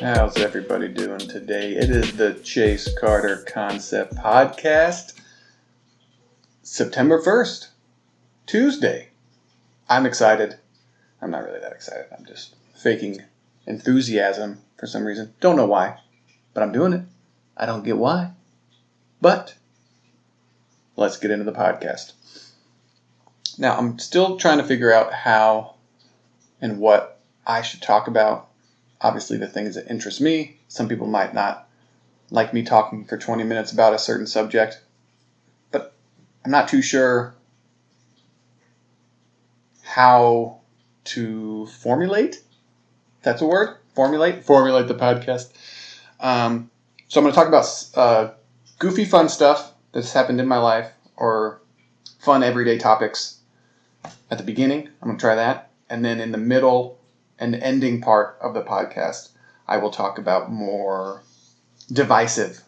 How's everybody doing today? It is the Chase Carter Concept Podcast, September 1st, Tuesday. I'm excited. I'm not really that excited. I'm just faking enthusiasm for some reason. Don't know why, but I'm doing it. I don't get why. But let's get into the podcast. Now, I'm still trying to figure out how and what I should talk about. Obviously, the things that interest me. Some people might not like me talking for 20 minutes about a certain subject, but I'm not too sure how to formulate. That's a word? Formulate the podcast. So I'm going to talk about goofy, fun stuff that's happened in my life, or fun everyday topics at the beginning. I'm going to try that. And then in the middle and ending part of the podcast, I will talk about more divisive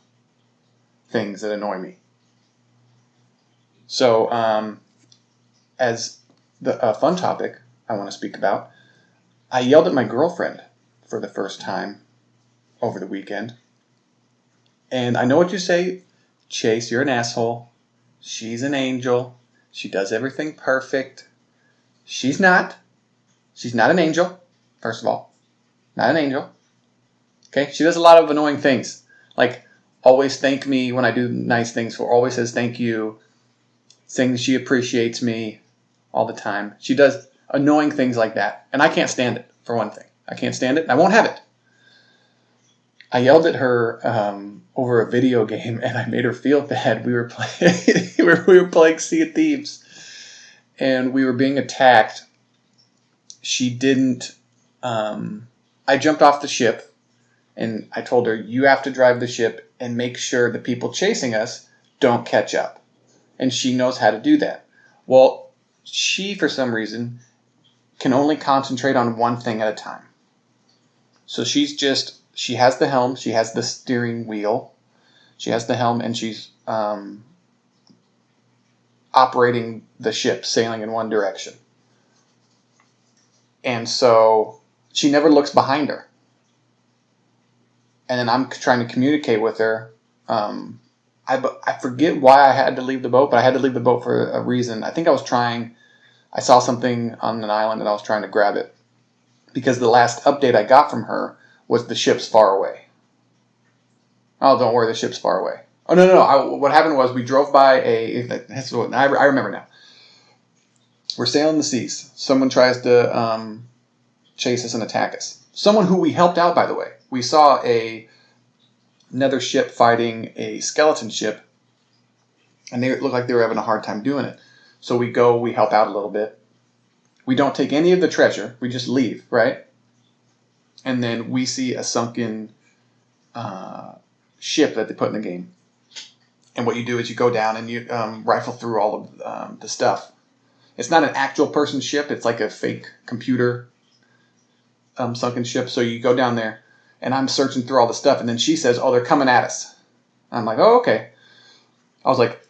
things that annoy me. So, as the fun topic I want to speak about, I yelled at my girlfriend for the first time over the weekend. And I know what you say, Chase, you're an asshole. She's an angel. She does everything perfect. She's not. She's not an angel. First of all, not an angel. Okay, she does a lot of annoying things, like always thank me when I do nice things for. Always says thank you, saying she appreciates me all the time. She does annoying things like that, and I can't stand it. For one thing, I can't stand it, and I won't have it. I yelled at her over a video game, and I made her feel bad. We were playing, we were playing Sea of Thieves, and we were being attacked. She didn't. I jumped off the ship, and I told her, you have to drive the ship and make sure the people chasing us don't catch up. And she knows how to do that. Well, she, for some reason, can only concentrate on one thing at a time. So she has the helm, she has the steering wheel, she has the helm, and she's operating the ship, sailing in one direction. And so she never looks behind her. And then I'm trying to communicate with her. I forget why I had to leave the boat, but I had to leave the boat for a reason. I think I saw something on an island and I was trying to grab it. Because the last update I got from her was the ship's far away. Oh, don't worry, the ship's far away. Oh, no. What happened was we drove by I remember now. We're sailing the seas. Someone tries to chase us and attack us. Someone who we helped out, by the way. We saw another ship fighting a skeleton ship, and they looked like they were having a hard time doing it. So we help out a little bit. We don't take any of the treasure. We just leave, right? And then we see a sunken ship that they put in the game. And what you do is you go down and you rifle through all of the stuff. It's not an actual person's ship. It's like a fake computer sunken ship. So you go down there, and I'm searching through all the stuff, and then she says, "Oh, they're coming at us." I'm like, "Oh, okay." I was like,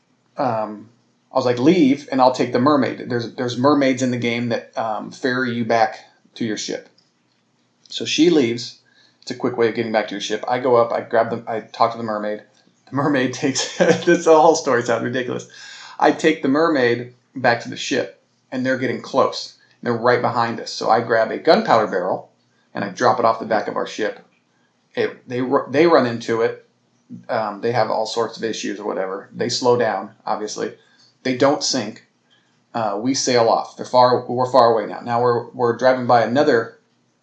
"Leave, and I'll take the mermaid." There's mermaids in the game that ferry you back to your ship. So she leaves. It's a quick way of getting back to your ship. I go up. I talk to the mermaid. The mermaid takes. This whole story sounds ridiculous. I take the mermaid back to the ship, and they're getting close. They're right behind us. So I grab a gunpowder barrel, and I drop it off the back of our ship. They run into it. They have all sorts of issues or whatever. They slow down, obviously. They don't sink. We sail off. We're far away now. Now we're driving by another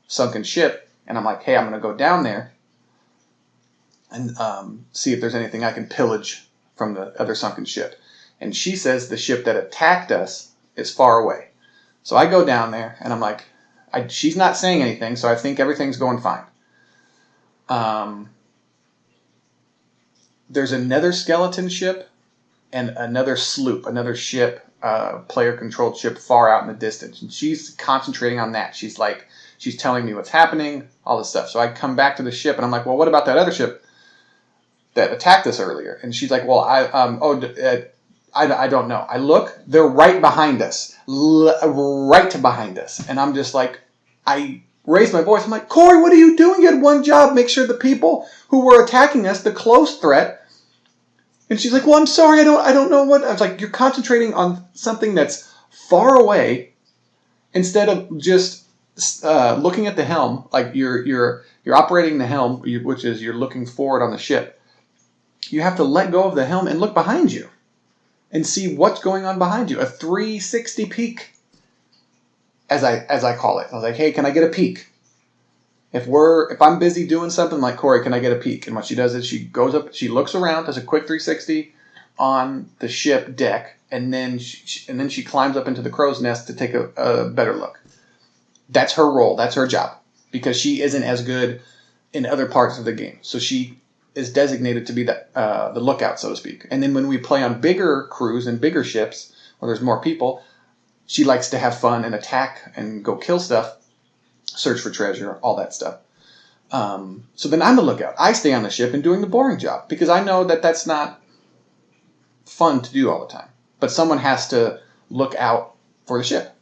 sunken ship, and I'm like, hey, I'm going to go down there and see if there's anything I can pillage from the other sunken ship. And she says the ship that attacked us is far away. So I go down there, and I'm like, she's not saying anything, so I think everything's going fine. There's another skeleton ship and another sloop, another ship, player-controlled ship far out in the distance. And she's concentrating on that. She's telling me what's happening, all this stuff. So I come back to the ship, and I'm like, well, what about that other ship that attacked us earlier? And she's like, well, I I don't know. I look, they're right behind us, right behind us. And I'm just like, I raised my voice. I'm like, Corey, what are you doing? You had one job, make sure the people who were attacking us, the close threat. And she's like, well, I'm sorry, I don't know what. I was like, you're concentrating on something that's far away instead of just looking at the helm, like you're operating the helm, which is you're looking forward on the ship. You have to let go of the helm and look behind you and see what's going on behind you. A 360 peek, as I call it. I was like, hey, can I get a peek? If I'm busy doing something, I'm like, Corey, can I get a peek? And what she does is she goes up, she looks around, does a quick 360 on the ship deck, and then she climbs up into the crow's nest to take a better look. That's her role. That's her job, because she isn't as good in other parts of the game. So she is designated to be the lookout, so to speak. And then when we play on bigger crews and bigger ships where there's more people, she likes to have fun and attack and go kill stuff, search for treasure, all that stuff. So then I'm the lookout. I stay on the ship and doing the boring job because I know that that's not fun to do all the time. But someone has to look out for the ship.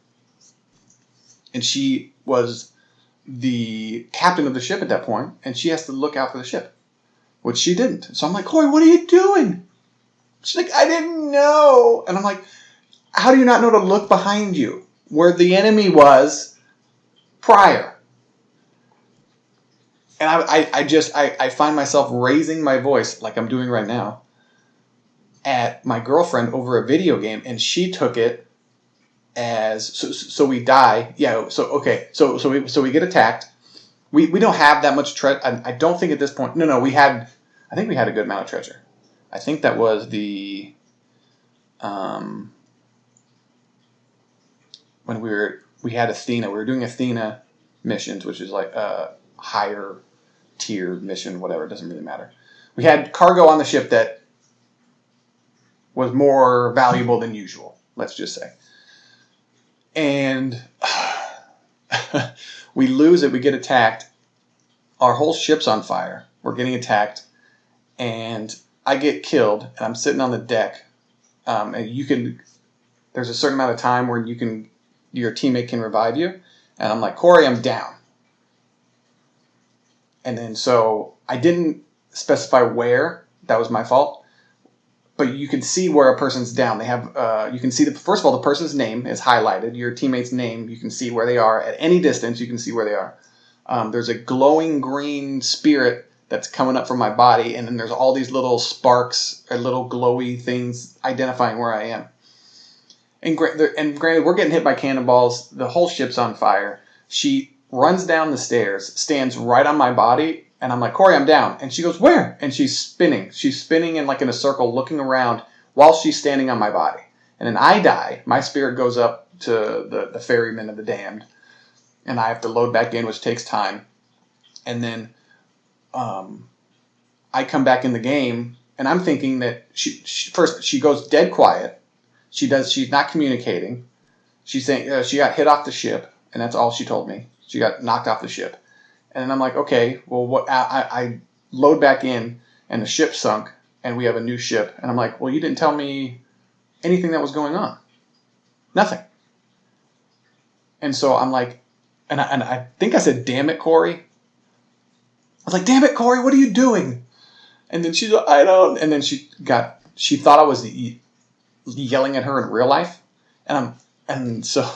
And she was the captain of the ship at that point, and she has to look out for the ship, which she didn't. So I'm like, Corey, what are you doing? She's like, I didn't know. And I'm like, how do you not know to look behind you where the enemy was prior? And I find myself raising my voice like I'm doing right now at my girlfriend over a video game, and she took it as so we die. Yeah. So okay. So we get attacked. We don't have that much treasure. I don't think at this point. No. I think we had a good amount of treasure. I think that was the when we had Athena. We were doing Athena missions, which is like a higher tier mission, whatever. It doesn't really matter. We had cargo on the ship that was more valuable than usual. Let's just say. And we lose it. We get attacked. Our whole ship's on fire. We're getting attacked. And I get killed. And I'm sitting on the deck. And there's a certain amount of time where your teammate can revive you. And I'm like, Corey, I'm down. And then so I didn't specify where. That was my fault. But you can see where a person's down. They have you can see first of all, the person's name is highlighted. Your teammate's name, you can see where they are at any distance. You can see where they are. There's a glowing green spirit that's coming up from my body, and then there's all these little sparks or little glowy things identifying where I am. And granted, we're getting hit by cannonballs. The whole ship's on fire. She runs down the stairs, stands right on my body. And I'm like, Corey, I'm down. And she goes, where? And she's spinning. She's spinning in a circle, looking around while she's standing on my body. And then I die. My spirit goes up to the ferryman of the damned. And I have to load back in, which takes time. And then I come back in the game, and I'm thinking that she goes dead quiet. She's not communicating. She's saying she got hit off the ship, and that's all she told me. She got knocked off the ship. And I'm like, okay, well, what? I load back in, and the ship sunk, and we have a new ship. And I'm like, well, you didn't tell me anything that was going on. Nothing. And so I'm like, and I think I said, damn it, Corey. I was like, damn it, Corey, what are you doing? And then she's like, I don't. And then she thought I was yelling at her in real life. And so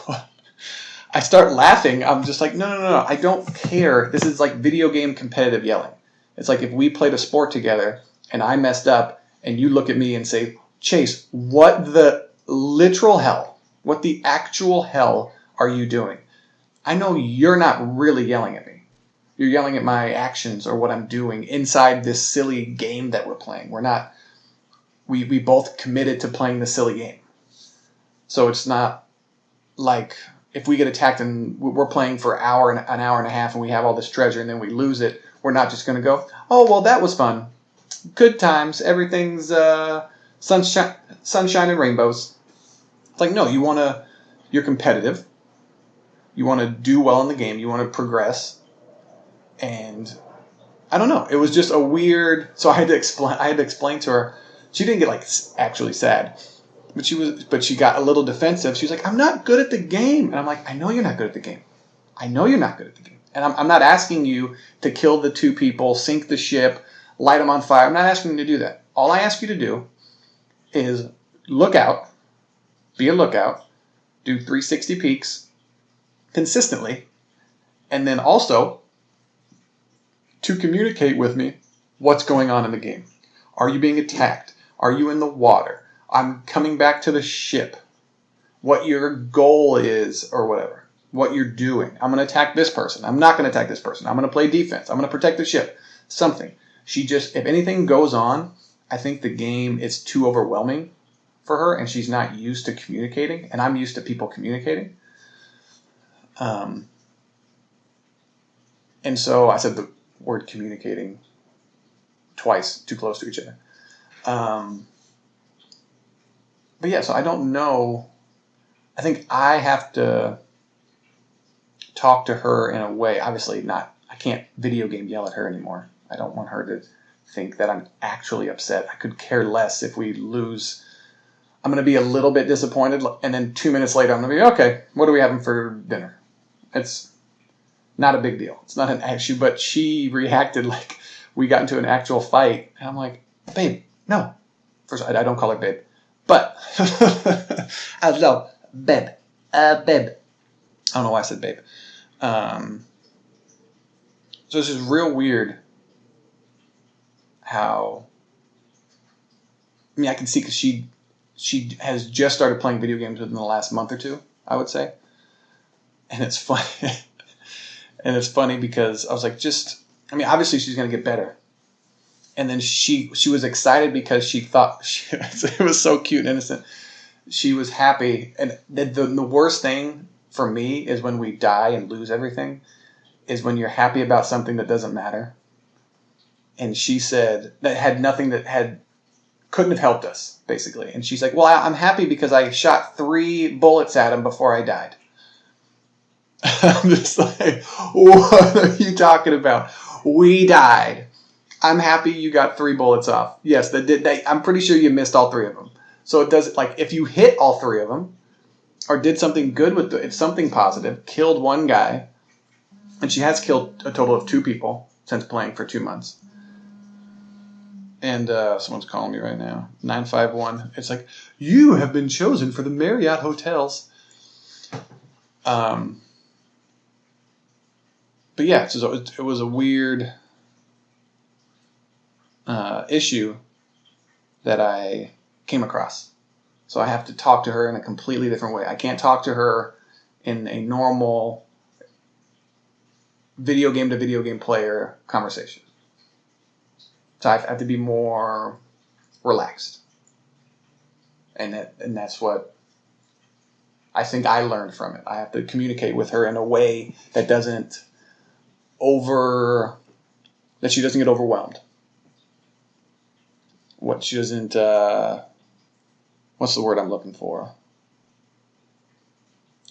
I start laughing. I'm just like, no. I don't care. This is like video game competitive yelling. It's like if we played a sport together and I messed up and you look at me and say, Chase, what the literal hell, what the actual hell are you doing? I know you're not really yelling at me. You're yelling at my actions or what I'm doing inside this silly game that we're playing. We both committed to playing the silly game. So it's not like if we get attacked and we're playing for an hour and a half and we have all this treasure and then we lose it, we're not just going to go, oh, well, that was fun. Good times. Everything's sunshine and rainbows. It's like, no, you're competitive. You want to do well in the game. You want to progress. And I don't know. It was just a weird, so I had to explain to her. She didn't get actually sad. But she got a little defensive. She was like, I'm not good at the game. And I'm like, I know you're not good at the game. I know you're not good at the game. And I'm not asking you to kill the 2 people, sink the ship, light them on fire. I'm not asking you to do that. All I ask you to do is look out, be a lookout, do 360 peeks consistently, and then also to communicate with me what's going on in the game. Are you being attacked? Are you in the water? I'm coming back to the ship. What your goal is or whatever. What you're doing. I'm going to attack this person. I'm not going to attack this person. I'm going to play defense. I'm going to protect the ship. Something. If anything goes on, I think the game is too overwhelming for her and she's not used to communicating. And I'm used to people communicating. And so I said the word communicating twice, too close to each other. But yeah, so I don't know. I think I have to talk to her in a way. Obviously not. I can't video game yell at her anymore. I don't want her to think that I'm actually upset. I could care less if we lose. I'm going to be a little bit disappointed. And then 2 minutes later, I'm going to be, okay, what are we having for dinner? It's not a big deal. It's not an issue. But she reacted like we got into an actual fight. And I'm like, babe, no. First, I don't call her babe. But, I love babe. Babe. I don't know why I said babe. So it's just real weird how, I mean, I can see because she has just started playing video games within the last month or two, I would say. And it's funny. And it's funny because I was like, obviously she's going to get better. And then she was excited because she thought, it was so cute and innocent. She was happy. And the worst thing for me is when we die and lose everything, is when you're happy about something that doesn't matter. And she said that had nothing couldn't have helped us, basically. And she's like, well, I'm happy because I shot 3 bullets at him before I died. I'm just like, what are you talking about? We died. I'm happy you got 3 bullets off. Yes, I'm pretty sure you missed all 3 of them. So it does, like, if you hit all 3 of them, or did something good with it's something positive, killed 1 guy, and she has killed a total of 2 people since playing for 2 months. And someone's calling me right now. 951. It's like, you have been chosen for the Marriott hotels. But yeah, it was a weird issue that I came across. So I have to talk to her in a completely different way. I can't talk to her in a normal video game to video game player conversation. So I have to be more relaxed. And that's what I think I learned from it. I have to communicate with her in a way that that she doesn't get overwhelmed. She doesn't, what's the word I'm looking for?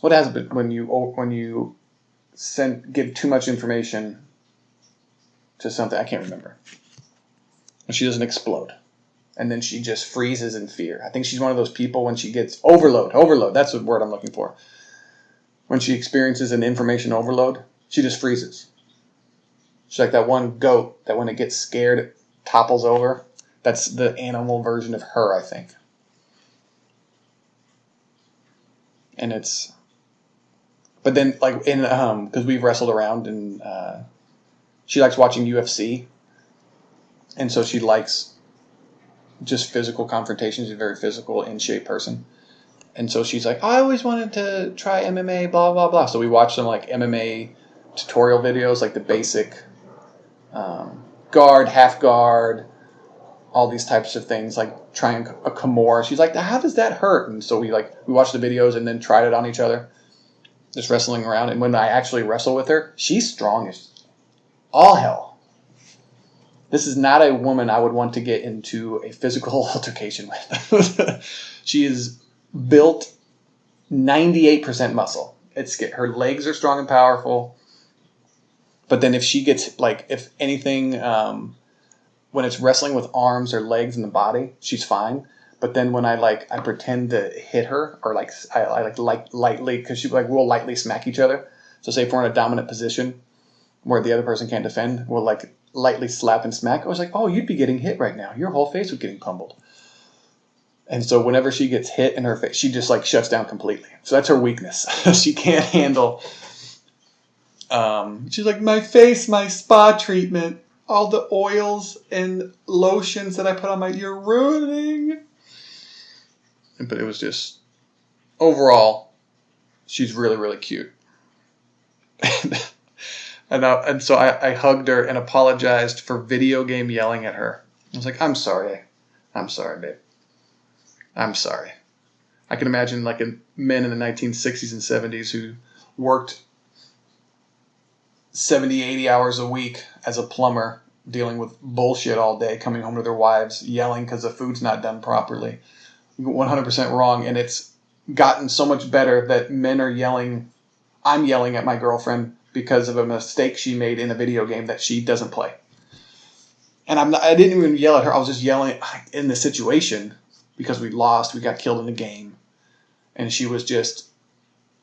What happens when you give too much information to something? I can't remember. When she doesn't explode. And then she just freezes in fear. I think she's one of those people when she gets overload. That's the word I'm looking for. When she experiences an information overload, she just freezes. She's like that one goat that when it gets scared, it topples over. That's the animal version of her, I think. And but then like because we've wrestled around and she likes watching UFC. And so she likes just physical confrontation. She's a very physical, in-shape person. And so she's like, I always wanted to try MMA, blah, blah, blah. So we watch some like MMA tutorial videos, like the basic guard, half guard, all these types of things, like trying a Kimura. She's like, how does that hurt? And so we watched the videos and then tried it on each other, just wrestling around. And when I actually wrestle with her, she's strong as all hell. This is not a woman I would want to get into a physical altercation with. She is built 98% muscle. Her legs are strong and powerful. But then if she gets, if anything, when it's wrestling with arms or legs and the body, she's fine. But then when I pretend to hit her, or I lightly, because we'll lightly smack each other. So say if we're in a dominant position where the other person can't defend, we'll like lightly slap and smack. I was like, oh, you'd be getting hit right now. Your whole face was getting pummeled. And so whenever she gets hit in her face, she just like shuts down completely. So that's her weakness. She can't handle. She's like, my face, my spa treatment, all the oils and lotions that I put on you're ruining. But it was just, overall, she's really, really cute. And so I hugged her and apologized for video game yelling at her. I was like, I'm sorry, babe. I'm sorry. I can imagine like men in the 1960s and 70s who worked 70, 80 hours a week as a plumber, dealing with bullshit all day, coming home to their wives, yelling because the food's not done properly. 100% wrong. And it's gotten so much better that men are yelling. I'm yelling at my girlfriend because of a mistake she made in a video game that she doesn't play. And I didn't even yell at her. I was just yelling in the situation because we lost. We got killed in the game. And she was just,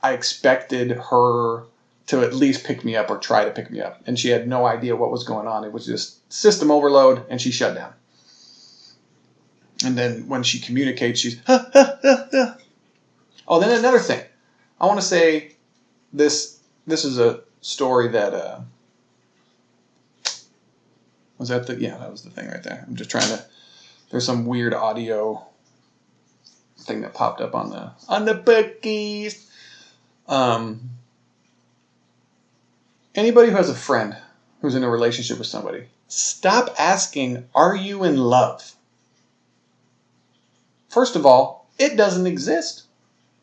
I expected her to at least pick me up or try to pick me up. And she had no idea what was going on. It was just system overload, and she shut down. And then when she communicates, she's, ha, ha, ha, ha. Oh, then another thing. I want to say this is a story that, was that that was the thing right there. I'm just trying to, there's some weird audio thing that popped up on the bookies. Anybody who has a friend who's in a relationship with somebody, stop asking, are you in love? First of all, it doesn't exist.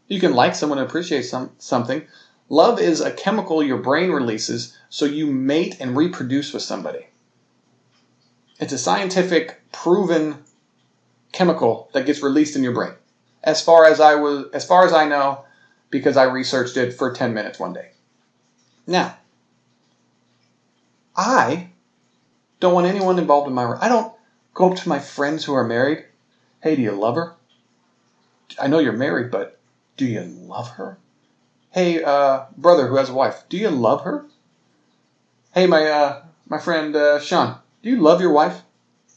You can like someone and appreciate something. Love is a chemical your brain releases so you mate and reproduce with somebody. It's a scientific, proven chemical that gets released in your brain. As far as I know, because I researched it for 10 minutes one day. Now, I don't want anyone involved in I don't go up to my friends who are married. Hey, do you love her? I know you're married, but do you love her? Hey, brother who has a wife, do you love her? Hey, my friend Sean, do you love your wife?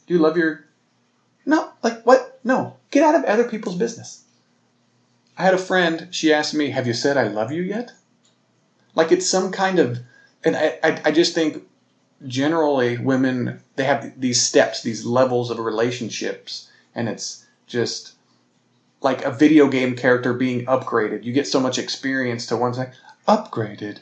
Do you love your... No, like what? No, get out of other people's business. I had a friend, she asked me, have you said I love you yet? Like it's some kind of... And I just think generally women, they have these steps, these levels of relationships, and it's just like a video game character being upgraded. You get so much experience to one thing. Upgraded.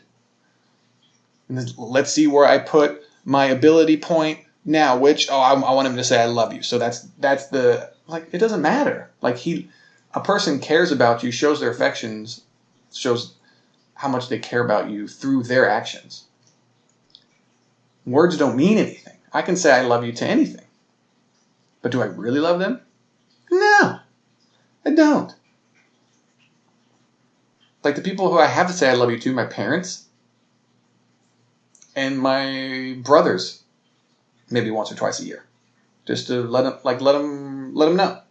And then let's see where I put my ability point now, which, I want him to say I love you. So that's the, like, it doesn't matter. Like a person cares about you, shows their affections, shows how much they care about you through their actions. Words don't mean anything. I can say I love you to anything. But do I really love them? No, I don't. Like the people who I have to say I love you to, my parents and my brothers, maybe once or twice a year, just to let them know.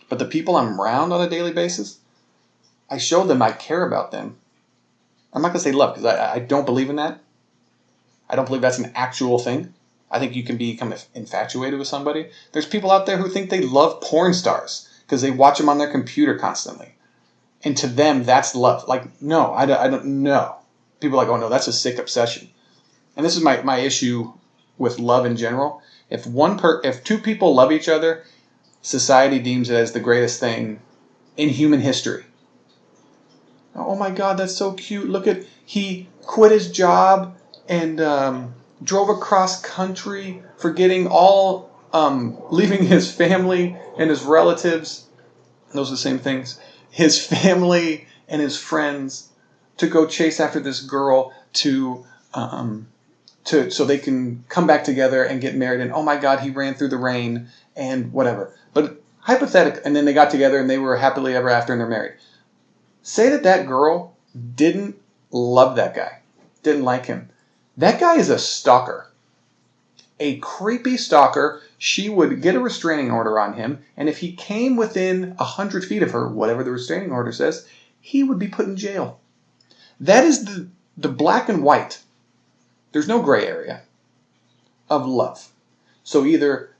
But the people I'm around on a daily basis, I show them I care about them. I'm not going to say love because I don't believe in that. I don't believe that's an actual thing. I think you can become infatuated with somebody. There's people out there who think they love porn stars because they watch them on their computer constantly. And to them, that's love. Like, no, I don't know. People are like, oh no, that's a sick obsession. And this is my issue with love in general. If two people love each other, society deems it as the greatest thing in human history. Oh my God, that's so cute. Look at, he quit his job and drove across country, forgetting all, leaving his family and his relatives. Those are the same things. His family and his friends to go chase after this girl so they can come back together and get married. And oh my God, he ran through the rain and whatever. But hypothetically, and then they got together and they were happily ever after and they're married. Say that girl didn't love that guy, didn't like him. That guy is a stalker. A creepy stalker she would get a restraining order on him, and if he came within 100 feet of her, whatever the restraining order says, he would be put in jail. That is the black and white. There's no gray area of love. So either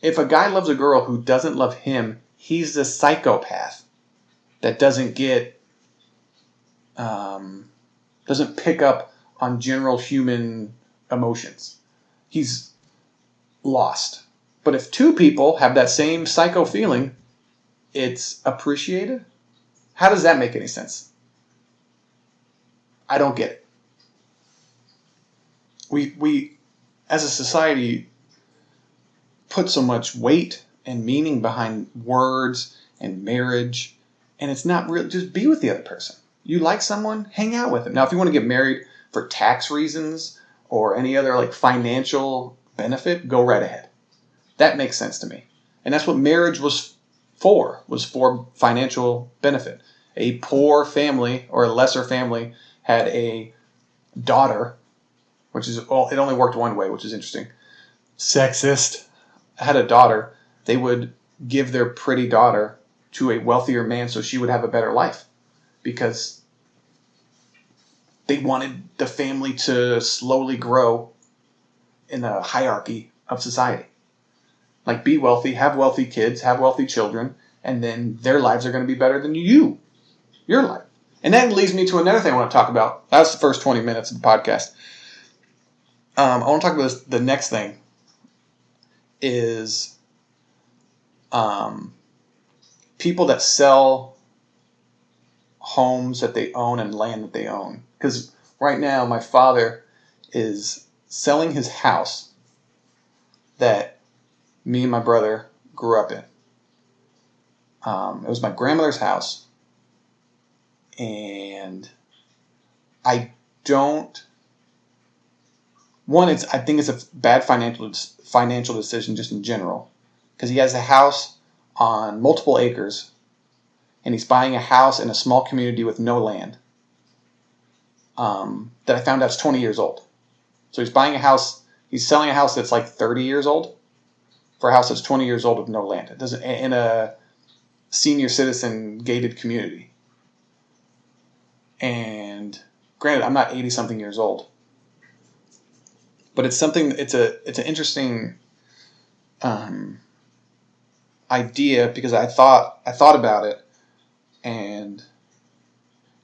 if a guy loves a girl who doesn't love him, he's a psychopath that doesn't pick up on general human emotions. He's lost. But if two people have that same psycho feeling, it's appreciated. How does that make any sense? I don't get it. We as a society put so much weight and meaning behind words and marriage, and it's not real. Just be with the other person. You like someone, hang out with them. Now, if you want to get married for tax reasons or any other like financial benefit, go right ahead. That makes sense to me. And that's what marriage was for financial benefit. A poor family or a lesser family had a daughter, which is, well, it only worked one way, which is interesting. Sexist. Had a daughter, they would give their pretty daughter to a wealthier man so she would have a better life, because they wanted the family to slowly grow in the hierarchy of society. Like, be wealthy, have wealthy kids, have wealthy children, and then their lives are going to be better than your life. And that leads me to another thing I want to talk about. That was the first 20 minutes of the podcast. I want to talk about the next thing is people that sell homes that they own and land that they own. Because right now my father is selling his house that me and my brother grew up in. It was my grandmother's house, and I think it's a bad financial decision just in general, because he has a house on multiple acres, and he's buying a house in a small community with no land. That I found out is 20 years old. So he's selling a house that's like 30 years old for a house that's 20 years old with no land. It doesn't, in a senior citizen gated community. And granted, I'm not 80 something years old, but it's an interesting idea, because I thought about it, and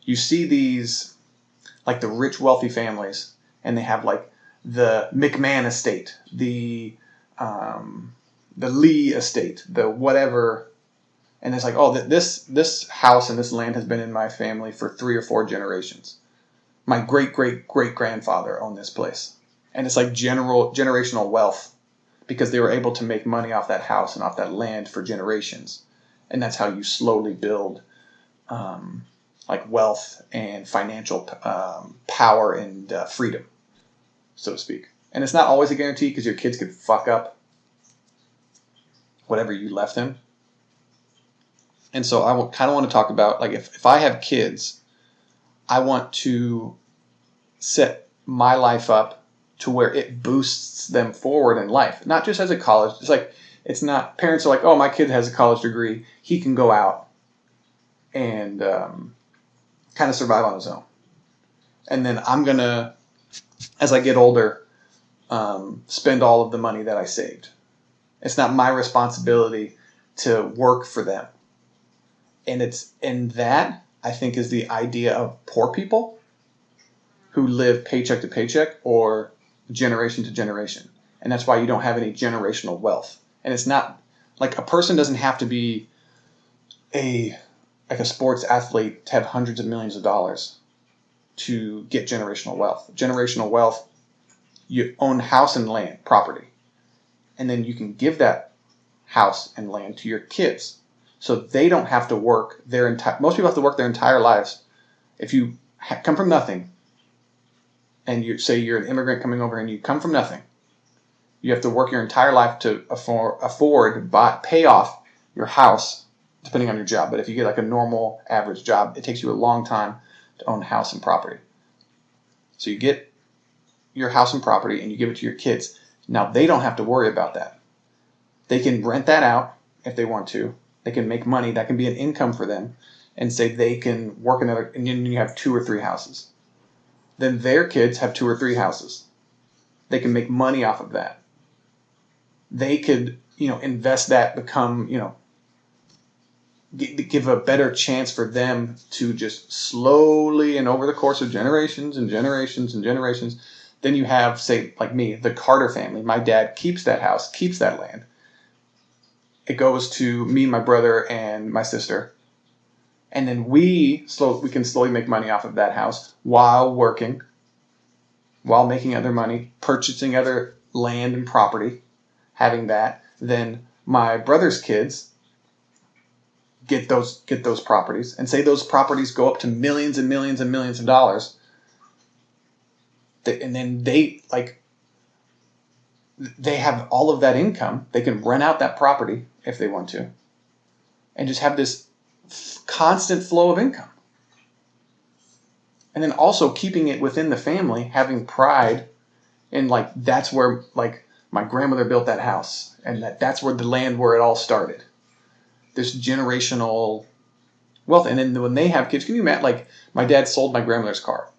you see these, like, the rich wealthy families, and they have like the McMahon estate, the Lee estate, the whatever, and it's like, oh, this house and this land has been in my family for 3 or 4 generations. My great great great grandfather owned this place, and it's like generational wealth, because they were able to make money off that house and off that land for generations. And that's how you slowly build like wealth and financial power and freedom, so to speak. And it's not always a guarantee, because your kids could fuck up whatever you left them. And so I kind of want to talk about, like, if I have kids, I want to set my life up to where it boosts them forward in life. Not just as a college. It's like, it's not, parents are like, oh, my kid has a college degree, he can go out and kind of survive on his own. And then I'm going to, as I get older, spend all of the money that I saved. It's not my responsibility to work for them. And that, I think, is the idea of poor people who live paycheck to paycheck or generation to generation. And that's why you don't have any generational wealth. And it's not like, a person doesn't have to be a sports athlete to have hundreds of millions of dollars to get generational wealth. Generational wealth, you own house and land, property. And then you can give that house and land to your kids, so they don't have to work most people have to work their entire lives. If you come from nothing, and you say you're an immigrant coming over and you come from nothing, you have to work your entire life to pay off your house, depending on your job. But if you get like a normal average job, it takes you a long time to own house and property. So you get your house and property and you give it to your kids. Now they don't have to worry about that. They can rent that out if they want to. They can make money. That can be an income for them. And say they can work another, and then you have 2 or 3 houses. Then their kids have 2 or 3 houses. They can make money off of that. They could, invest that, become, give a better chance for them to just slowly and over the course of generations and generations and generations. Then you have, say, like me, the Carter family. My dad keeps that house, keeps that land. It goes to me, my brother, and my sister. And then we can slowly make money off of that house while working, while making other money, purchasing other land and property, having that. Then my brother's kids get those properties, and say those properties go up to millions and millions and millions of dollars. And then they have all of that income. They can rent out that property if they want to, and just have this constant flow of income. And then also keeping it within the family, having pride in that's where my grandmother built that house, and that's where the land where it all started. This generational wealth. And then when they have kids, can you imagine, my dad sold my grandmother's car.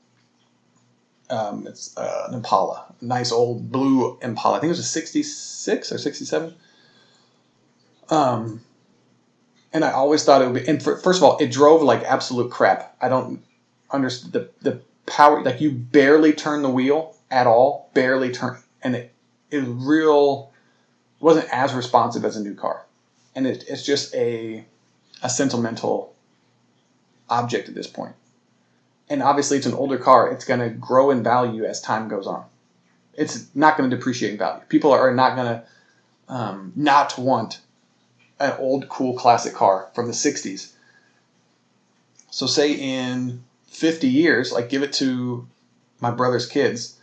It's an Impala, a nice old blue Impala. I think it was a 66 or 67. And I always thought it would be, and first of all, it drove like absolute crap. I don't understand the power, you barely turn the wheel at all, barely turn, and it wasn't as responsive as a new car. And it's just a sentimental object at this point. And obviously it's an older car. It's going to grow in value as time goes on. It's not going to depreciate in value. People are not going to not want an old, cool, classic car from the 60s. So say in 50 years, give it to my brother's kids,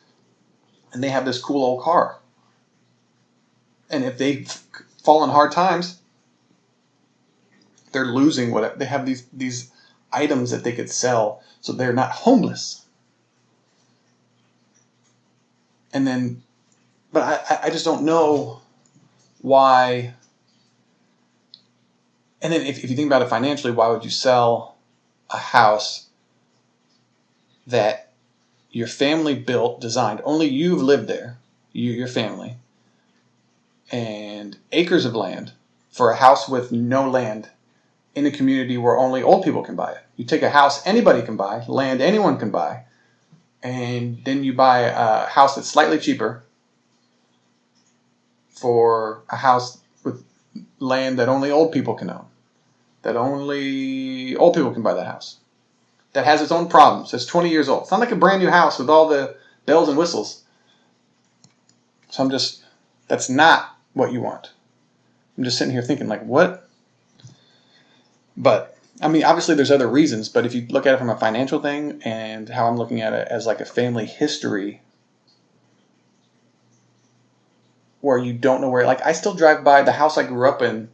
and they have this cool old car. And if they fall in hard times, they're losing what they have, these items that they could sell, so they're not homeless. And then, but I just don't know why. And then if you think about it financially, why would you sell a house that your family built, designed, only you've lived there, your family, and acres of land, for a house with no land in a community where only old people can buy it? You take a house anybody can buy, land anyone can buy, and then you buy a house that's slightly cheaper for a house with land that only old people can own, that only old people can buy that house, that has its own problems, that's 20 years old. It's not like a brand new house with all the bells and whistles. So that's not what you want. I'm just sitting here thinking, what? But, I mean, obviously there's other reasons, but if you look at it from a financial thing and how I'm looking at it as a family history where you don't know where, I still drive by the house I grew up in,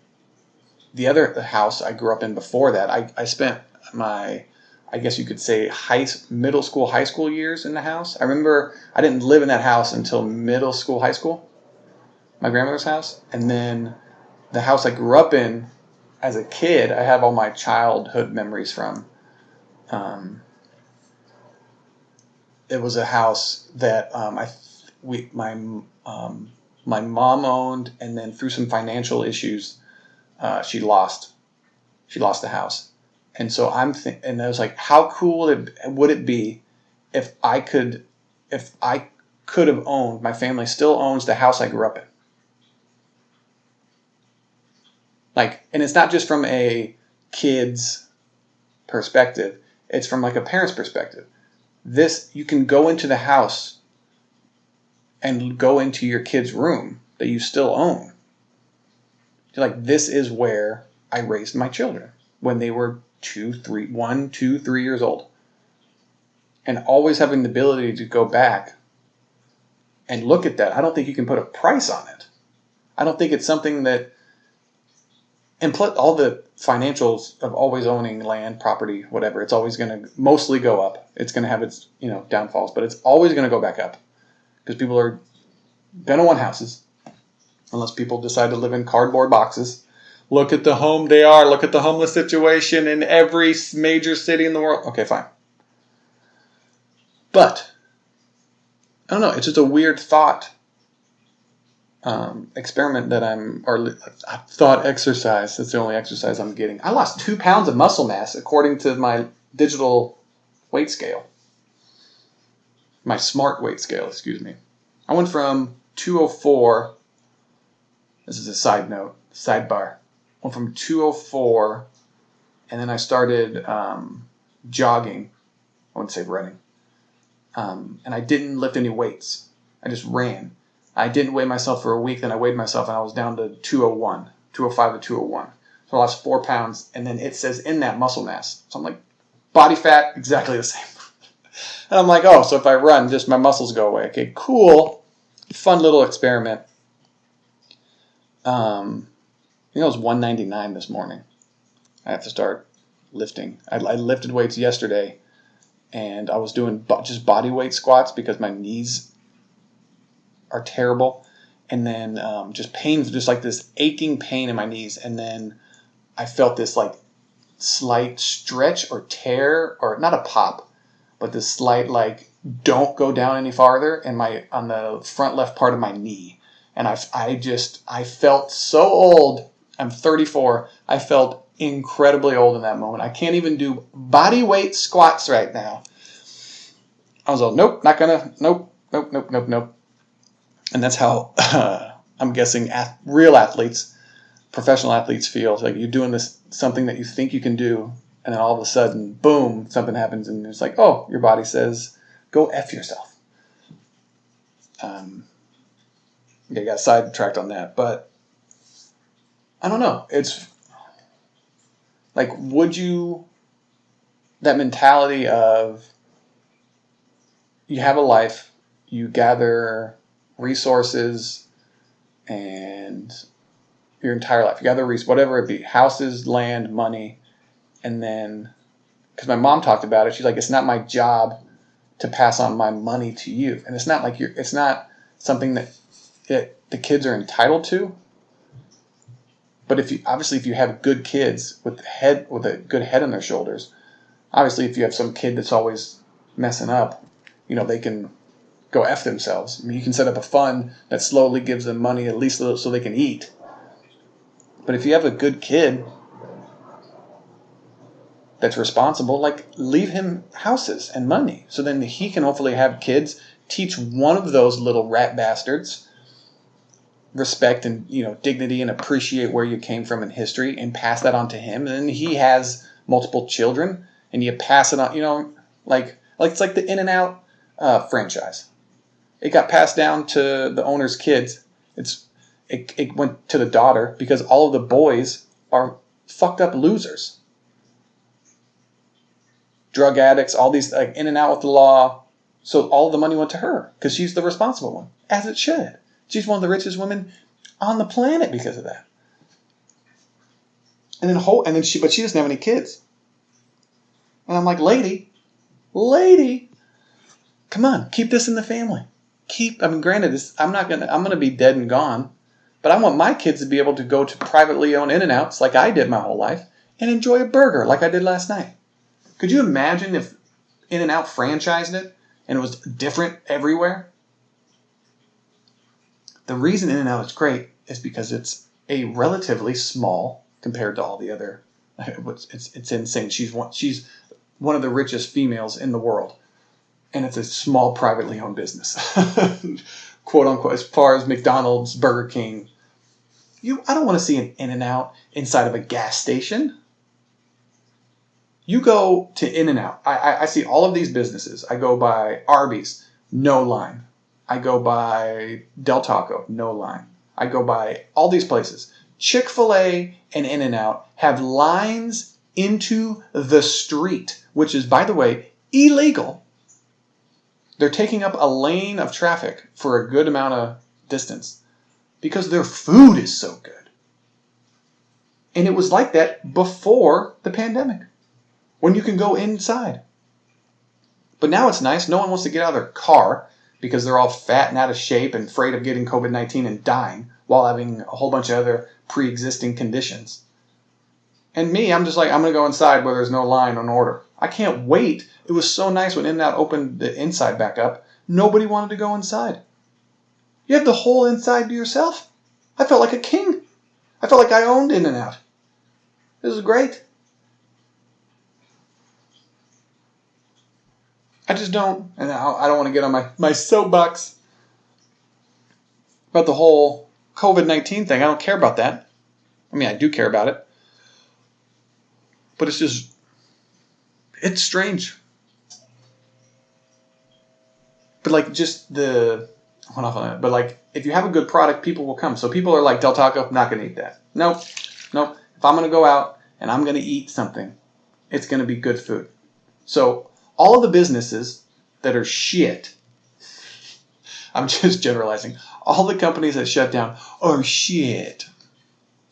the other house I grew up in before that. I spent my, I guess you could say, middle school, high school years in the house. I remember I didn't live in that house until middle school, high school, my grandmother's house. And then the house I grew up in as a kid, I have all my childhood memories from. It was a house that my mom owned, and then through some financial issues, she lost the house. And so and I was like, how cool would it be if I could have owned, my family still owns the house I grew up in. And it's not just from a kid's perspective, it's from a parent's perspective. You can go into the house and go into your kid's room that you still own. You're this is where I raised my children when they were 2, 3 years old. And always having the ability to go back and look at that. I don't think you can put a price on it. I don't think it's something that, and plus all the financials of always owning land, property, whatever, it's always going to mostly go up. It's going to have its, downfalls, but it's always going to go back up because people are going to want houses. unless people decide to live in cardboard boxes. Look at the look at the homeless situation in every major city in the world. Okay, fine. But, I don't know, it's just a weird thought experiment thought exercise. That's the only exercise I'm getting. I lost 2 pounds of muscle mass according to my digital weight scale. My smart weight scale, excuse me. I went from 204, this is a sidebar. Went from 204, and then I started jogging. I wouldn't say running. And I didn't lift any weights. I just ran. I didn't weigh myself for a week, then I weighed myself, and I was down to 205 to 201. So I lost 4 pounds, and then it says in that muscle mass. So I'm like, body fat, exactly the same. And I'm like, oh, so if I run, just my muscles go away. Okay, cool. Fun little experiment. I think I was 199 this morning. I have to start lifting. I lifted weights yesterday, and I was doing just body weight squats because my knees are terrible. And then just pains, just like this aching pain in my knees. And then I felt this like slight stretch or tear, or not a pop, but this slight like don't go down any farther on the front left part of my knee. And I felt so old. I'm 34. I felt incredibly old in that moment. I can't even do body weight squats right now. I was like, nope, not gonna, nope. And that's how I'm guessing real athletes, professional athletes feel. It's like you're doing something that you think you can do, and then all of a sudden, boom, something happens, and it's like, oh, your body says, go F yourself. I got sidetracked on that, but I don't know. It's like, that mentality of you have a life, you gather resources and your entire life. You gather whatever it be, houses, land, money, and then, because my mom talked about it, she's like, it's not my job to pass on my money to you. And it's not like it's not something that the kids are entitled to. But if you have good kids with a good head on their shoulders, obviously if you have some kid that's always messing up, they can go F themselves. I mean, you can set up a fund that slowly gives them money at least so they can eat. But if you have a good kid that's responsible, like, leave him houses and money. So then he can hopefully have kids, teach one of those little rat bastards respect and, dignity, and appreciate where you came from in history, and pass that on to him. And then he has multiple children, and you pass it on, like it's like the In-N-Out franchise. It got passed down to the owner's kids. It went to the daughter because all of the boys are fucked up losers. Drug addicts, all these, like, in and out with the law. So all of the money went to her because she's the responsible one, as it should. She's one of the richest women on the planet because of that. But she doesn't have any kids. And I'm like, lady, come on, keep this in the family. Granted, I'm going to be dead and gone, but I want my kids to be able to go to privately owned In-N-Outs like I did my whole life and enjoy a burger like I did last night. Could you imagine if In-N-Out franchised it and it was different everywhere? The reason In-N-Out is great is because it's a relatively small, compared to all the other, it's insane. She's one of the richest females in the world. And it's a small, privately owned business, quote unquote, as far as McDonald's, Burger King. I don't want to see an In-N-Out inside of a gas station. You go to In-N-Out. I see all of these businesses. I go by Arby's, no line. I go by Del Taco, no line. I go by all these places. Chick-fil-A and In-N-Out have lines into the street, which is, by the way, illegal. They're taking up a lane of traffic for a good amount of distance because their food is so good. And it was like that before the pandemic, when you can go inside. But now it's nice. No one wants to get out of their car because they're all fat and out of shape and afraid of getting COVID-19 and dying. while having a whole bunch of other pre-existing conditions. And me, I'm just like, I'm going to go inside where there's no line on order. I can't wait. It was so nice when In-N-Out opened the inside back up. Nobody wanted to go inside. You have the whole inside to yourself. I felt like a king. I felt like I owned In-N-Out. This is great. I just don't, and I don't want to get on my soapbox about the whole COVID-19 thing. I don't care about that. I mean, I do care about it. But it's strange. But like but like if you have a good product, people will come. So people are like, Del Taco, not going to eat that. Nope. If I'm going to go out and I'm going to eat something, it's going to be good food. So all of the businesses that are shit, I'm just generalizing, all the companies that shut down are shit,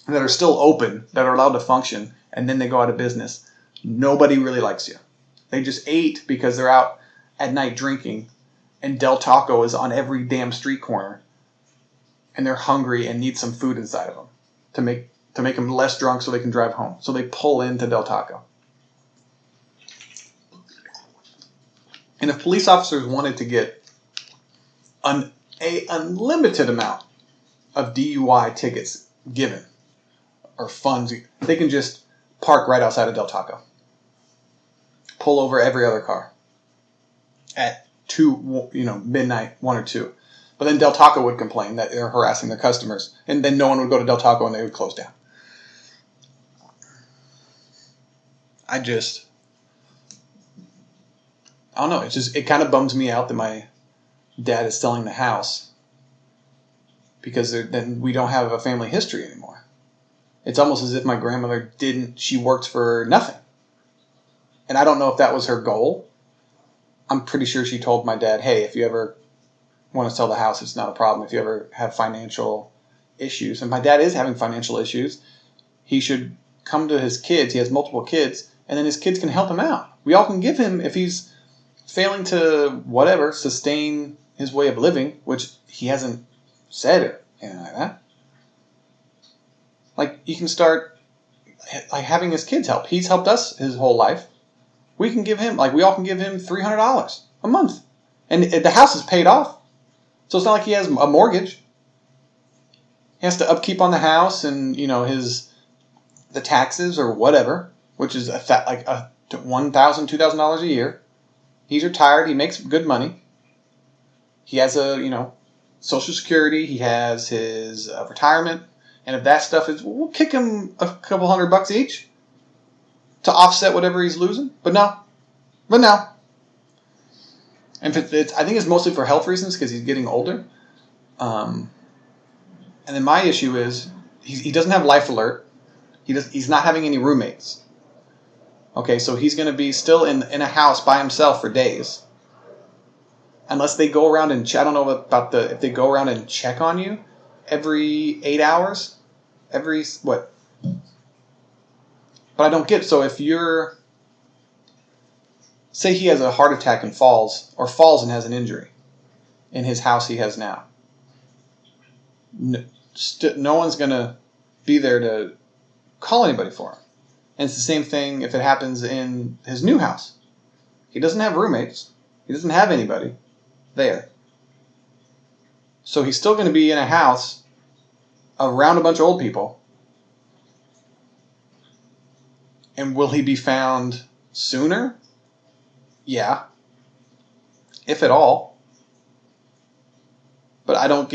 that are still open, that are allowed to function, and then they go out of business. Nobody really likes you. They just ate because they're out at night drinking, and Del Taco is on every damn street corner, and they're hungry and need some food inside of them to make them less drunk so they can drive home. So they pull into Del Taco. And if police officers wanted to get an unlimited amount of DUI tickets given or funds, they can just park right outside of Del Taco. Pull over every other car at midnight, 1 or 2. But then Del Taco would complain that they're harassing their customers, and then no one would go to Del Taco and they would close down. I don't know. It kind of bums me out that my dad is selling the house because then we don't have a family history anymore. It's almost as if my grandmother she worked for nothing. And I don't know if that was her goal. I'm pretty sure she told my dad, hey, if you ever want to sell the house, it's not a problem. If you ever have financial issues, and my dad is having financial issues, he should come to his kids. He has multiple kids, and then his kids can help him out. We all can give him, if he's failing to sustain his way of living, which he hasn't said or anything like that. Like, you can start having his kids help. He's helped us his whole life. We all can give him $300 a month. And the house is paid off. So it's not like he has a mortgage. He has to upkeep on the house and, the taxes or whatever, which is $1,000, $2,000 a year. He's retired. He makes good money. He has Social Security. He has his retirement. And if that stuff we'll kick him a couple $100 each to offset whatever he's losing. But no. And I think it's mostly for health reasons because he's getting older. And then my issue is he doesn't have Life Alert. He's not having any roommates. Okay, so he's going to be still in a house by himself for days. Unless they go around and I don't know about if they go around and check on you every 8 hours. But I don't get, so if say he has a heart attack and falls and has an injury in his house he has now. No one's going to be there to call anybody for him. And it's the same thing if it happens in his new house. He doesn't have roommates. He doesn't have anybody there. So he's still going to be in a house around a bunch of old people. And will he be found sooner? Yeah. If at all. But I don't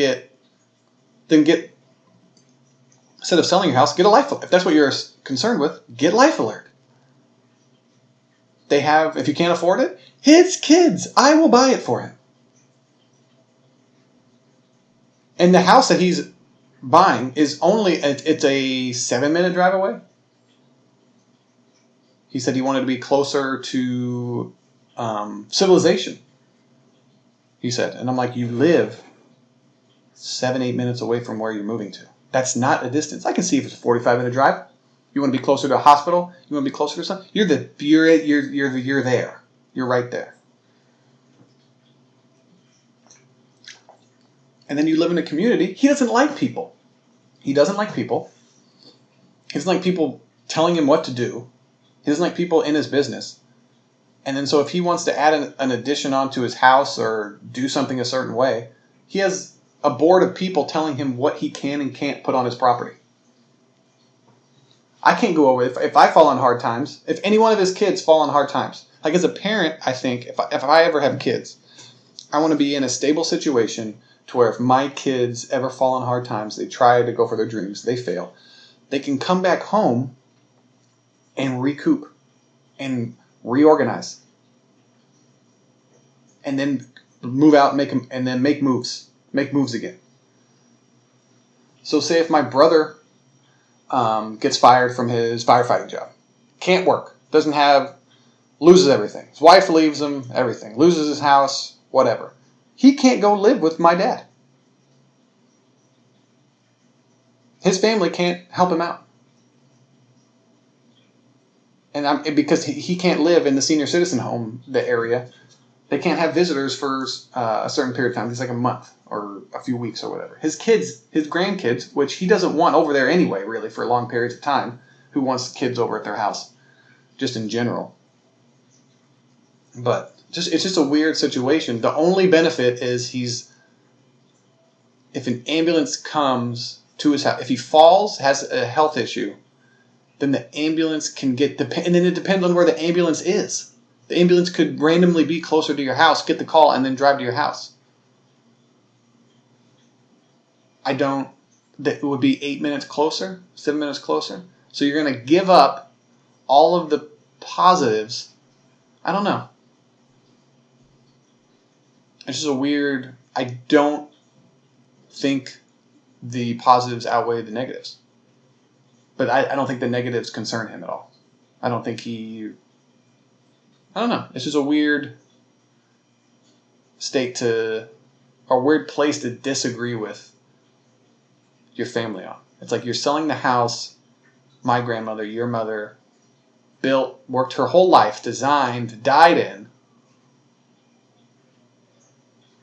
instead of selling your house, get a Life Alert. If that's what you're concerned with, get Life Alert. If you can't afford it, his kids, I will buy it for him. And the house that he's buying it's a 7-minute drive away. He said he wanted to be closer to civilization. He said, and I'm like, you live 7-8 minutes away from where you're moving to. That's not a distance. I can see if it's a 45-minute drive. You want to be closer to a hospital? You want to be closer to something? You're there. You're right there. And then you live in a community. He doesn't like people. He doesn't like people. He doesn't like people telling him what to do. He doesn't like people in his business. And then so if he wants to add an addition onto his house or do something a certain way, he has a board of people telling him what he can and can't put on his property. I can't go over it. If I fall on hard times, if any one of his kids fall on hard times, like as a parent, I think if I ever have kids, I want to be in a stable situation to where if my kids ever fall on hard times, they try to go for their dreams, they fail, they can come back home and recoup and reorganize and then move out and then make moves again. So say if my brother gets fired from his firefighting job, can't work, loses everything. His wife leaves him, everything. Loses his house, whatever. He can't go live with my dad. His family can't help him out. And because he can't live in the senior citizen home, the area, they can't have visitors for a certain period of time. It's like a month or a few weeks or whatever. His kids, his grandkids, which he doesn't want over there anyway, really, for long periods of time, who wants kids over at their house, just in general. But it's just a weird situation. The only benefit is if an ambulance comes to his house, if he falls, has a health issue, then the ambulance can and then it depends on where the ambulance is. The ambulance could randomly be closer to your house, get the call, and then drive to your house. That would be 8 minutes closer, 7 minutes closer. So you're going to give up all of the positives. I don't know. It's just I don't think the positives outweigh the negatives. But I don't think the negatives concern him at all. I don't know. It's just a weird weird place to disagree with your family on. It's like you're selling the house my grandmother, your mother, built, worked her whole life, designed, died in,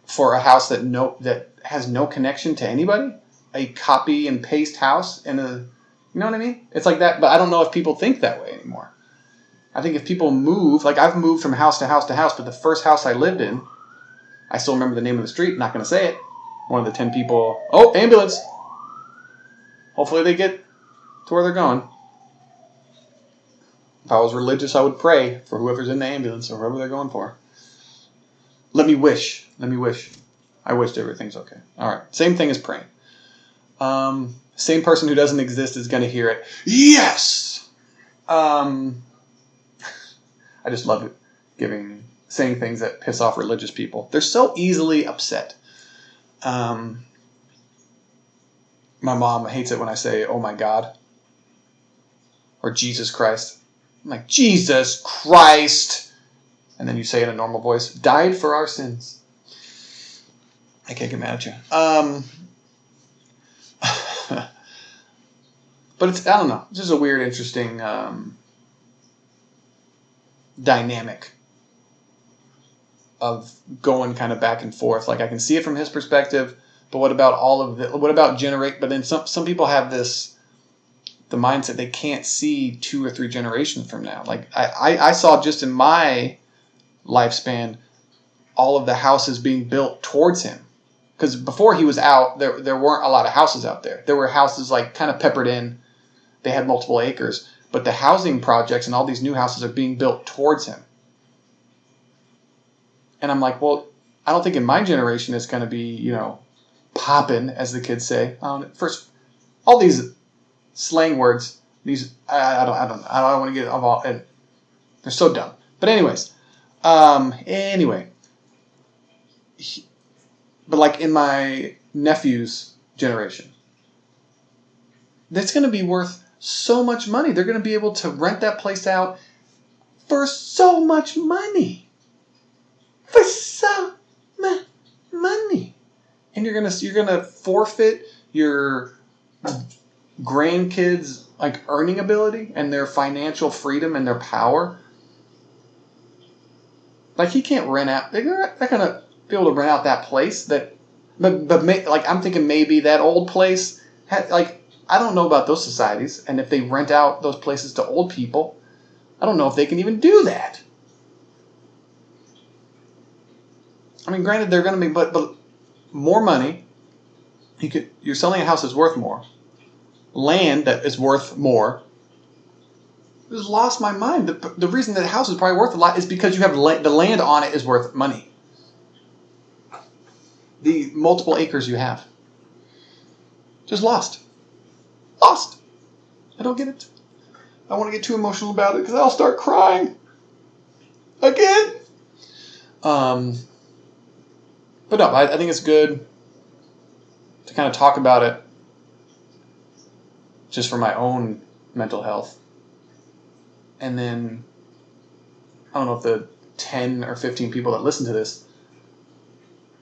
for a house that has no connection to anybody, a copy and paste house you know what I mean? It's like that, but I don't know if people think that way anymore. I think if people move, like I've moved from house to house to house, but the first house I lived in, I still remember the name of the street, not going to say it. One of the 10 people, ambulance. Hopefully they get to where they're going. If I was religious, I would pray for whoever's in the ambulance or whoever they're going for. Let me wish. I wished everything's okay. All right. Same thing as praying. Same person who doesn't exist is going to hear it. Yes! I just love it. Saying things that piss off religious people. They're so easily upset. My mom hates it when I say, oh my God. Or Jesus Christ. I'm like, Jesus Christ! And then you say in a normal voice, died for our sins. I can't get mad at you. But I don't know. It's just a weird, interesting dynamic of going kind of back and forth. Like I can see it from his perspective, but what about but then some people have the mindset they can't see 2 or 3 generations from now. Like I saw just in my lifespan, all of the houses being built towards him. Because before he was out, there weren't a lot of houses out there. There were houses like kind of peppered in. They had multiple acres. But the housing projects and all these new houses are being built towards him. And I'm like, well, I don't think in my generation it's going to be, popping, as the kids say. First, all these slang words, I don't want to get involved. And they're so dumb. But anyways, but like in my nephew's generation, that's going to be worth so much money. They're going to be able to rent that place out for so much money. For so much money. And you're gonna forfeit your grandkids' like earning ability and their financial freedom and their power. Like he can't rent out. They're gonna be able to rent out that place. But I'm thinking maybe that old place had like I don't know about those societies, and if they rent out those places to old people, I don't know if they can even do that. I mean, granted, they're going to be, but more money. You're selling a house that's worth more. Land that is worth more. I just lost my mind. The reason that house is probably worth a lot is because you have the land on it is worth money. The multiple acres you have. Just lost. Lost. I don't get it. I want to get too emotional about it because I'll start crying. Again. But no, I think it's good to kind of talk about it just for my own mental health. And then, I don't know if the 10 or 15 people that listen to this,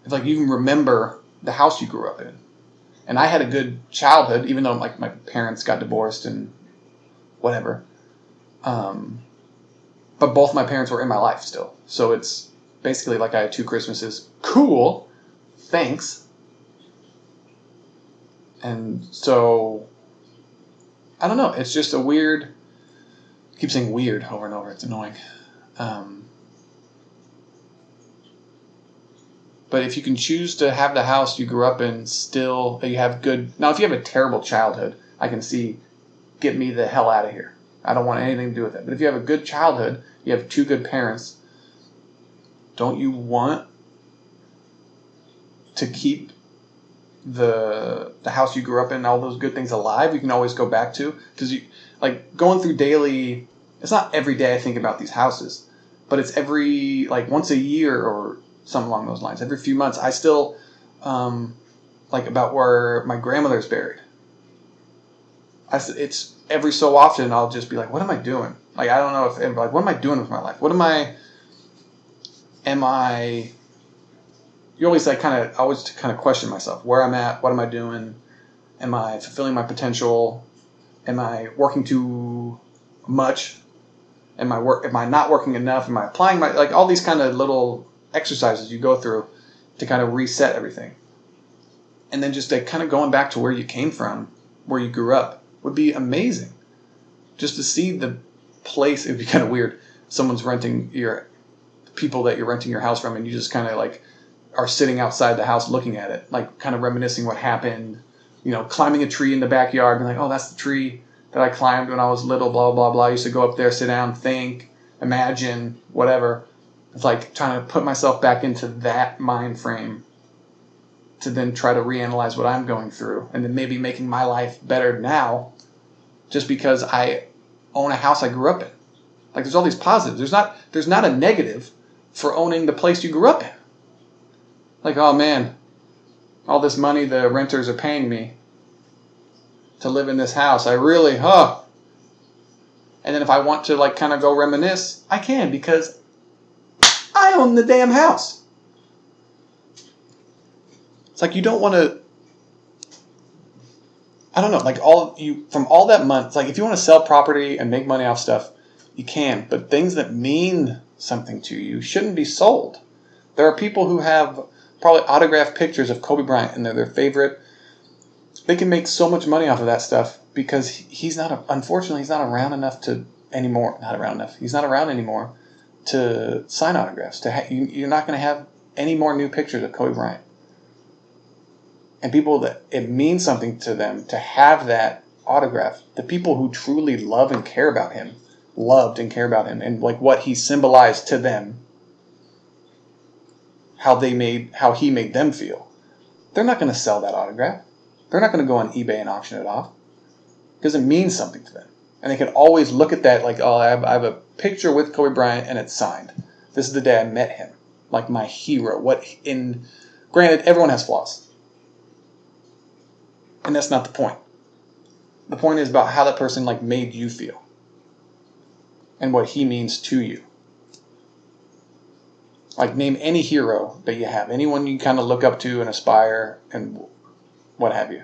if like you can remember the house you grew up in. And I had a good childhood, even though like my parents got divorced and whatever. But both my parents were in my life still. So it's basically like I had 2 Christmases. Cool. Thanks. And so, I don't know. It's just a weird... I keep saying weird over and over. It's annoying. But if you can choose to have the house you grew up in still, you have good... Now, if you have a terrible childhood, I can see, get me the hell out of here. I don't want anything to do with it. But if you have a good childhood, you have 2 good parents, don't you want to keep the house you grew up in and all those good things alive? You can always go back to. Because you like going through daily... It's not every day I think about these houses, but it's every, like, once a year or something along those lines. Every few months, I still, like, about where my grandmother's buried. It's every so often I'll just be like, what am I doing? Like, I don't know if, like, what am I doing with my life? You always, like, always question myself, where I'm at, what am I doing? Am I fulfilling my potential? Am I working too much? Am I not working enough? Am I applying like all these kind of little exercises you go through to kind of reset everything. And then just like kind of going back to where you came from, where you grew up, would be amazing. Just to see the place, it'd be kind of weird. Someone's renting people that you're renting your house from, and you just kind of like are sitting outside the house looking at it, like kind of reminiscing what happened, climbing a tree in the backyard, and like, oh, that's the tree that I climbed when I was little, blah, blah, blah. I used to go up there, sit down, think, imagine, whatever. It's like trying to put myself back into that mind frame to then try to reanalyze what I'm going through and then maybe making my life better now just because I own a house I grew up in. Like, there's all these positives. There's not a negative for owning the place you grew up in. Like, oh man, all this money the renters are paying me to live in this house. I really, And then if I want to like kind of go reminisce, I can because I own the damn house. It's like you don't want to, I don't know, like from all that money, it's like if you want to sell property and make money off stuff, you can. But things that mean something to you shouldn't be sold. There are people who have probably autographed pictures of Kobe Bryant and they're their favorite. They can make so much money off of that stuff because unfortunately, he's not around enough anymore. He's not around anymore to sign autographs. You're not going to have any more new pictures of Kobe Bryant. And people that it means something to them to have that autograph. The people who truly love and care about him, loved and care about him, and like what he symbolized to them, how he made them feel. They're not going to sell that autograph. They're not going to go on eBay and auction it off because it means something to them. And they can always look at that like, oh, I have a picture with Kobe Bryant and it's signed. This is the day I met him. Like my hero. Granted, everyone has flaws. And that's not the point. The point is about how that person like made you feel. And what he means to you. Like name any hero that you have. Anyone you kind of look up to and aspire and what have you.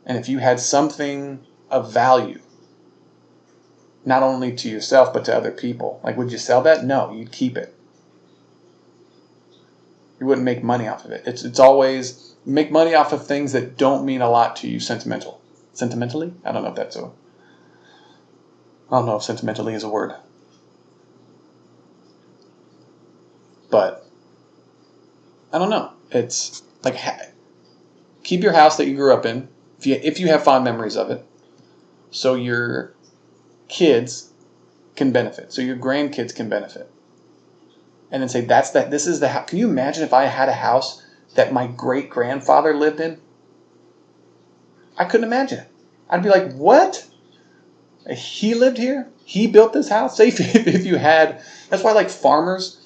And if you had something of value, not only to yourself, but to other people, like would you sell that? No, you'd keep it. You wouldn't make money off of it. It's always make money off of things that don't mean a lot to you, sentimental. sentimentally. I don't know if that's a. I don't know if sentimentally is a word. But I don't know. It's like keep your house that you grew up in if you have fond memories of it, so your kids can benefit, so your grandkids can benefit, and then say this is the house. Can you imagine if I had a house that my great grandfather lived in? I couldn't imagine it. I'd be like, what? He lived here? He built this house? Say if you had, that's why like farmers,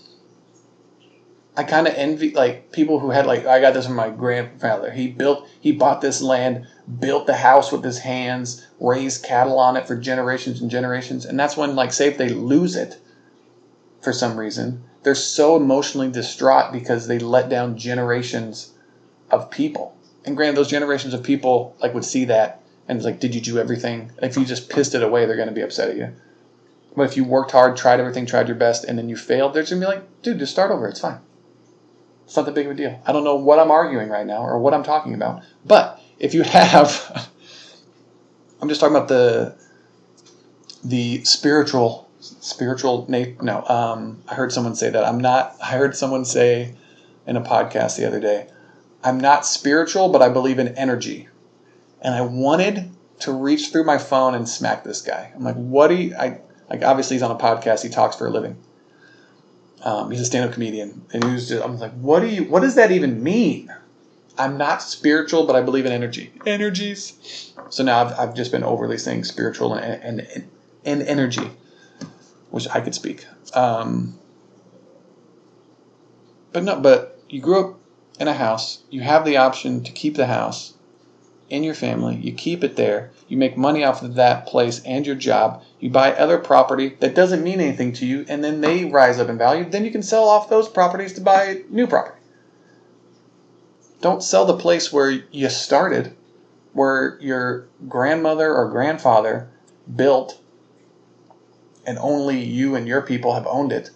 I kind of envy like people who had like, I got this from my grandfather. He bought this land, built the house with his hands, raised cattle on it for generations and generations. And that's when like, say if they lose it for some reason, they're so emotionally distraught because they let down generations of people. And granted, those generations of people like would see that and it's like, did you do everything? If you just pissed it away, they're going to be upset at you. But if you worked hard, tried everything, tried your best, and then you failed, they're just going to be like, dude, just start over. It's fine. It's not that big of a deal. I don't know what I'm arguing right now or what I'm talking about. But if you have, I'm just talking about the spiritual, I heard someone say that. I heard someone say in a podcast the other day, I'm not spiritual, but I believe in energy. And I wanted to reach through my phone and smack this guy. I'm like, obviously he's on a podcast. He talks for a living. He's a stand-up comedian. And I'm like, what does that even mean? I'm not spiritual, but I believe in energy. Energies. So now I've just been overly saying spiritual and energy, which I could speak. But you grew up in a house. You have the option to keep the house in your family. You keep it there. You make money off of that place and your job. You buy other property that doesn't mean anything to you, and then they rise up in value. Then you can sell off those properties to buy new property. Don't sell the place where you started, where your grandmother or grandfather built, and only you and your people have owned it.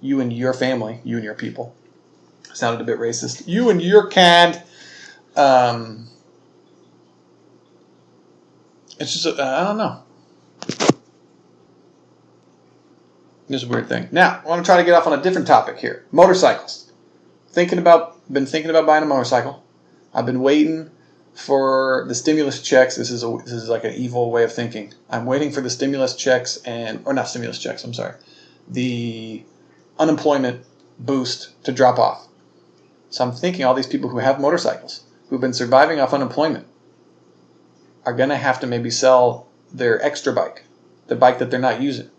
You and your family, you and your people. Sounded a bit racist. You and your kind. It's just, I don't know. It's a weird thing. Now, I want to try to get off on a different topic here. Motorcycles. Been thinking about buying a motorcycle. I've been waiting for the stimulus checks. This is like an evil way of thinking. I'm waiting for the stimulus checks the unemployment boost to drop off. So I'm thinking all these people who have motorcycles, who've been surviving off unemployment, are going to have to maybe sell their extra bike, the bike that they're not using,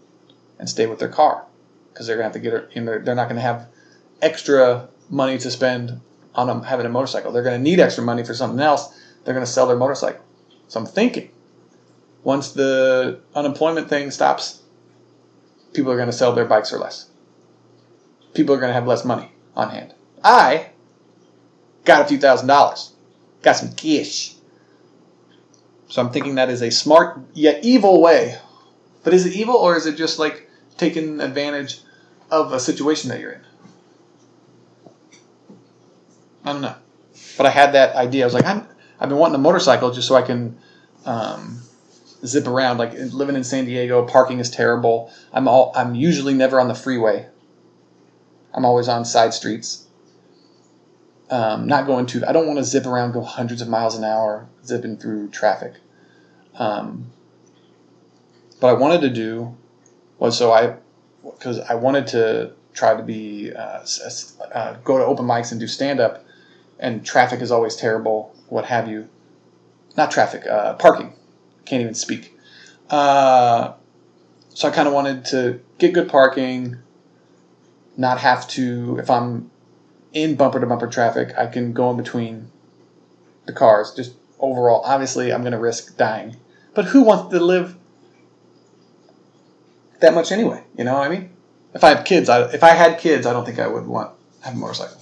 and stay with their car. Because they're going to have to they're not going to have extra money to spend on having a motorcycle. They're going to need extra money for something else. They're going to sell their motorcycle. So I'm thinking, once the unemployment thing stops, people are going to sell their bikes for less. People are going to have less money on hand. I got a few $1,000s. Got some cash. So I'm thinking that is a smart yet evil way. But is it evil, or is it just like taking advantage of a situation that you're in? I don't know. But I had that idea. I was like, I've been wanting a motorcycle just so I can zip around. Like living in San Diego, parking is terrible. I'm usually never on the freeway. I'm always on side streets. I don't want to zip around, go hundreds of miles an hour, zipping through traffic. What I wanted to do was because I wanted to try to be go to open mics and do stand up, and traffic is always terrible. What have you? Not traffic, parking. Can't even speak. So I kind of wanted to get good parking, not have to, if I'm in bumper to bumper traffic, I can go in between the cars. Just overall, obviously, I'm going to risk dying. But who wants to live that much anyway? You know what I mean? If I had kids, I don't think I would want to have a motorcycle.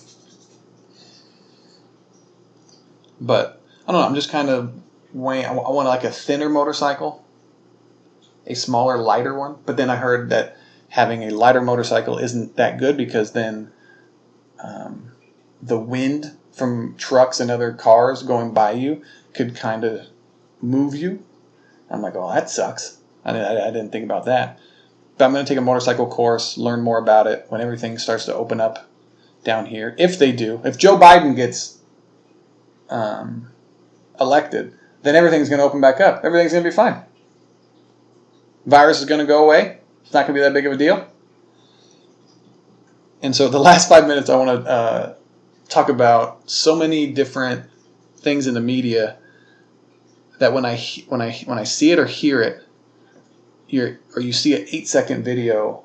But I don't know. I'm just kind of weighing. I want like a thinner motorcycle, a smaller, lighter one. But then I heard that having a lighter motorcycle isn't that good because then the wind from trucks and other cars going by you could kind of move you. I'm like, oh, that sucks. I didn't think about that. But I'm going to take a motorcycle course, learn more about it when everything starts to open up down here. If they do. If Joe Biden gets elected, then everything's going to open back up. Everything's going to be fine. Virus is going to go away. It's not going to be that big of a deal. And so the last 5 minutes, I want to talk about so many different things in the media that when I see it or hear it, you see an 8-second video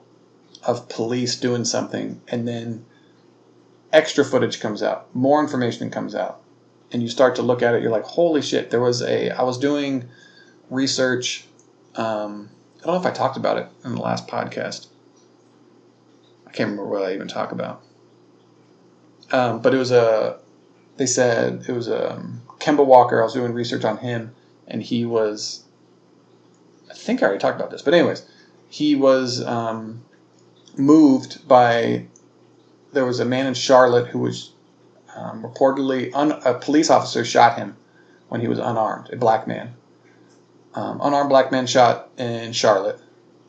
of police doing something, and then extra footage comes out, more information comes out, and you start to look at it, you're like, holy shit, I was doing research, I don't know if I talked about it in the last podcast. I can't remember what I even talked about. But they said it was Kemba Walker. I was doing research on him, and he was, I think I already talked about this, but anyways, he was moved by, there was a man in Charlotte who was reportedly, a police officer shot him when he was unarmed, a black man. Unarmed black man shot in Charlotte,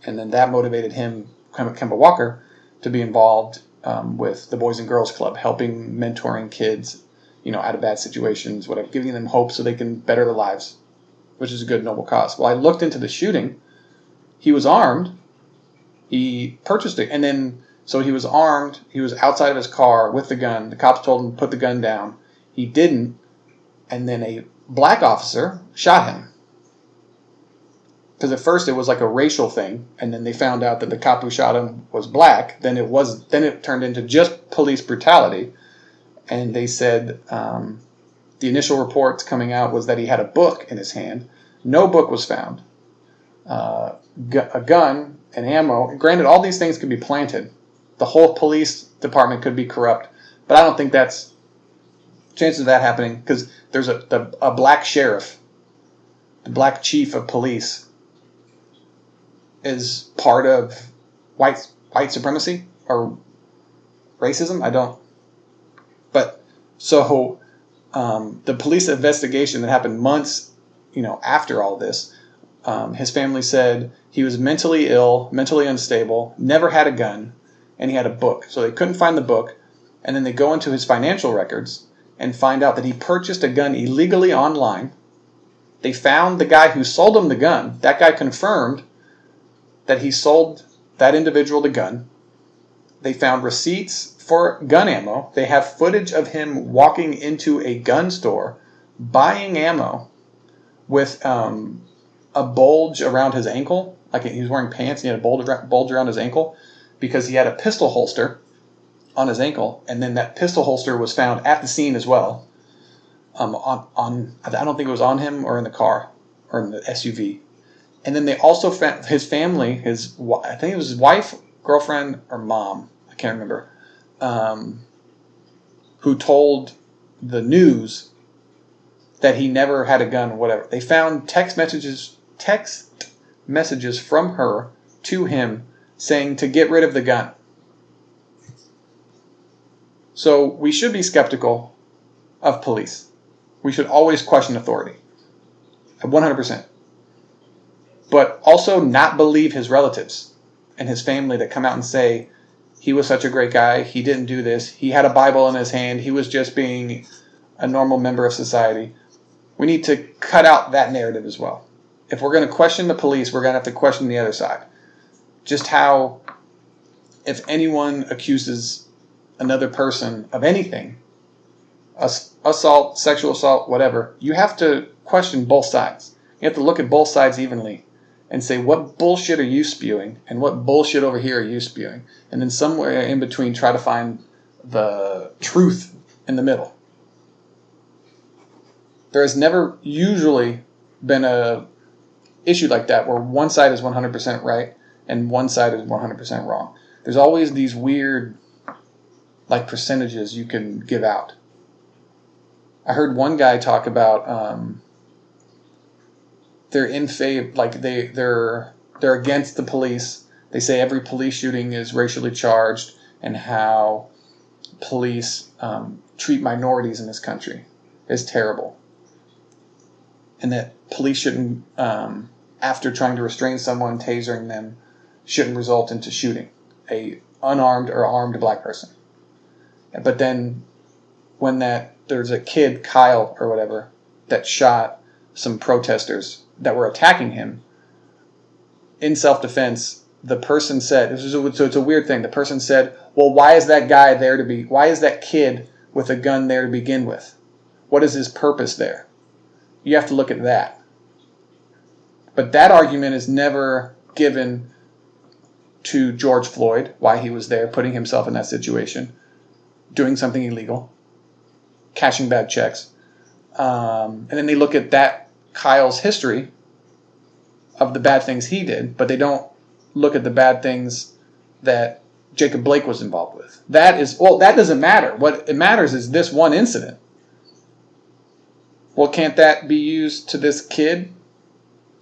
and then that motivated him, Kemba Walker, to be involved with the Boys and Girls Club, helping, mentoring kids, out of bad situations, whatever, giving them hope so they can better their lives, which is a good, noble cause. Well, I looked into the shooting. He was armed. He purchased it, and then, so he was armed. He was outside of his car with the gun. The cops told him to put the gun down. He didn't, and then a black officer shot him. Because at first it was like a racial thing, and then they found out that the cop who shot him was black. Then it turned into just police brutality, and they said the initial reports coming out was that he had a book in his hand. No book was found. A gun and ammo. Granted, all these things could be planted. The whole police department could be corrupt, but I don't think that's chances of that happening, because there's a black sheriff, the black chief of police, is part of white supremacy or racism. I don't. But so the police investigation that happened months, after all this, his family said he was mentally ill, mentally unstable, never had a gun, and he had a book. So they couldn't find the book, and then they go into his financial records and find out that he purchased a gun illegally online. They found the guy who sold him the gun. That guy confirmed that he sold that individual the gun. They found receipts for gun ammo. They have footage of him walking into a gun store, buying ammo with a bulge around his ankle. Like he was wearing pants and he had a bulge around his ankle because he had a pistol holster on his ankle. And then that pistol holster was found at the scene as well. I don't think it was on him or in the car or in the SUV. And then they also found his family, I think it was his wife, girlfriend, or mom, I can't remember, who told the news that he never had a gun or whatever. They found text messages from her to him saying to get rid of the gun. So we should be skeptical of police. We should always question authority. 100%. But also not believe his relatives and his family that come out and say, he was such a great guy, he didn't do this, he had a Bible in his hand, he was just being a normal member of society. We need to cut out that narrative as well. If we're going to question the police, we're going to have to question the other side. Just how, if anyone accuses another person of anything, assault, sexual assault, whatever, you have to question both sides. You have to look at both sides evenly and say, what bullshit are you spewing and what bullshit over here are you spewing? And then somewhere in between try to find the truth in the middle. There has never usually been a issue like that where one side is 100% right and one side is 100% wrong. There's always these weird percentages you can give out. I heard one guy talk about they're in favor, they're against the police. They say every police shooting is racially charged and how police treat minorities in this country is terrible. and that police shouldn't, after trying to restrain someone, tasering them, shouldn't result into shooting a unarmed or armed black person. But then when there's a kid, Kyle or whatever, that shot some protesters that were attacking him, in self-defense, the person said, so it's a weird thing, the person said, well, why is that kid with a gun there to begin with? What is his purpose there? You have to look at that. But that argument is never given to George Floyd, why he was there, putting himself in that situation, doing something illegal, cashing bad checks. And then they look at that Kyle's history of the bad things he did, but they don't look at the bad things that Jacob Blake was involved with. That doesn't matter. What it matters is this one incident. Well, can't that be used to this kid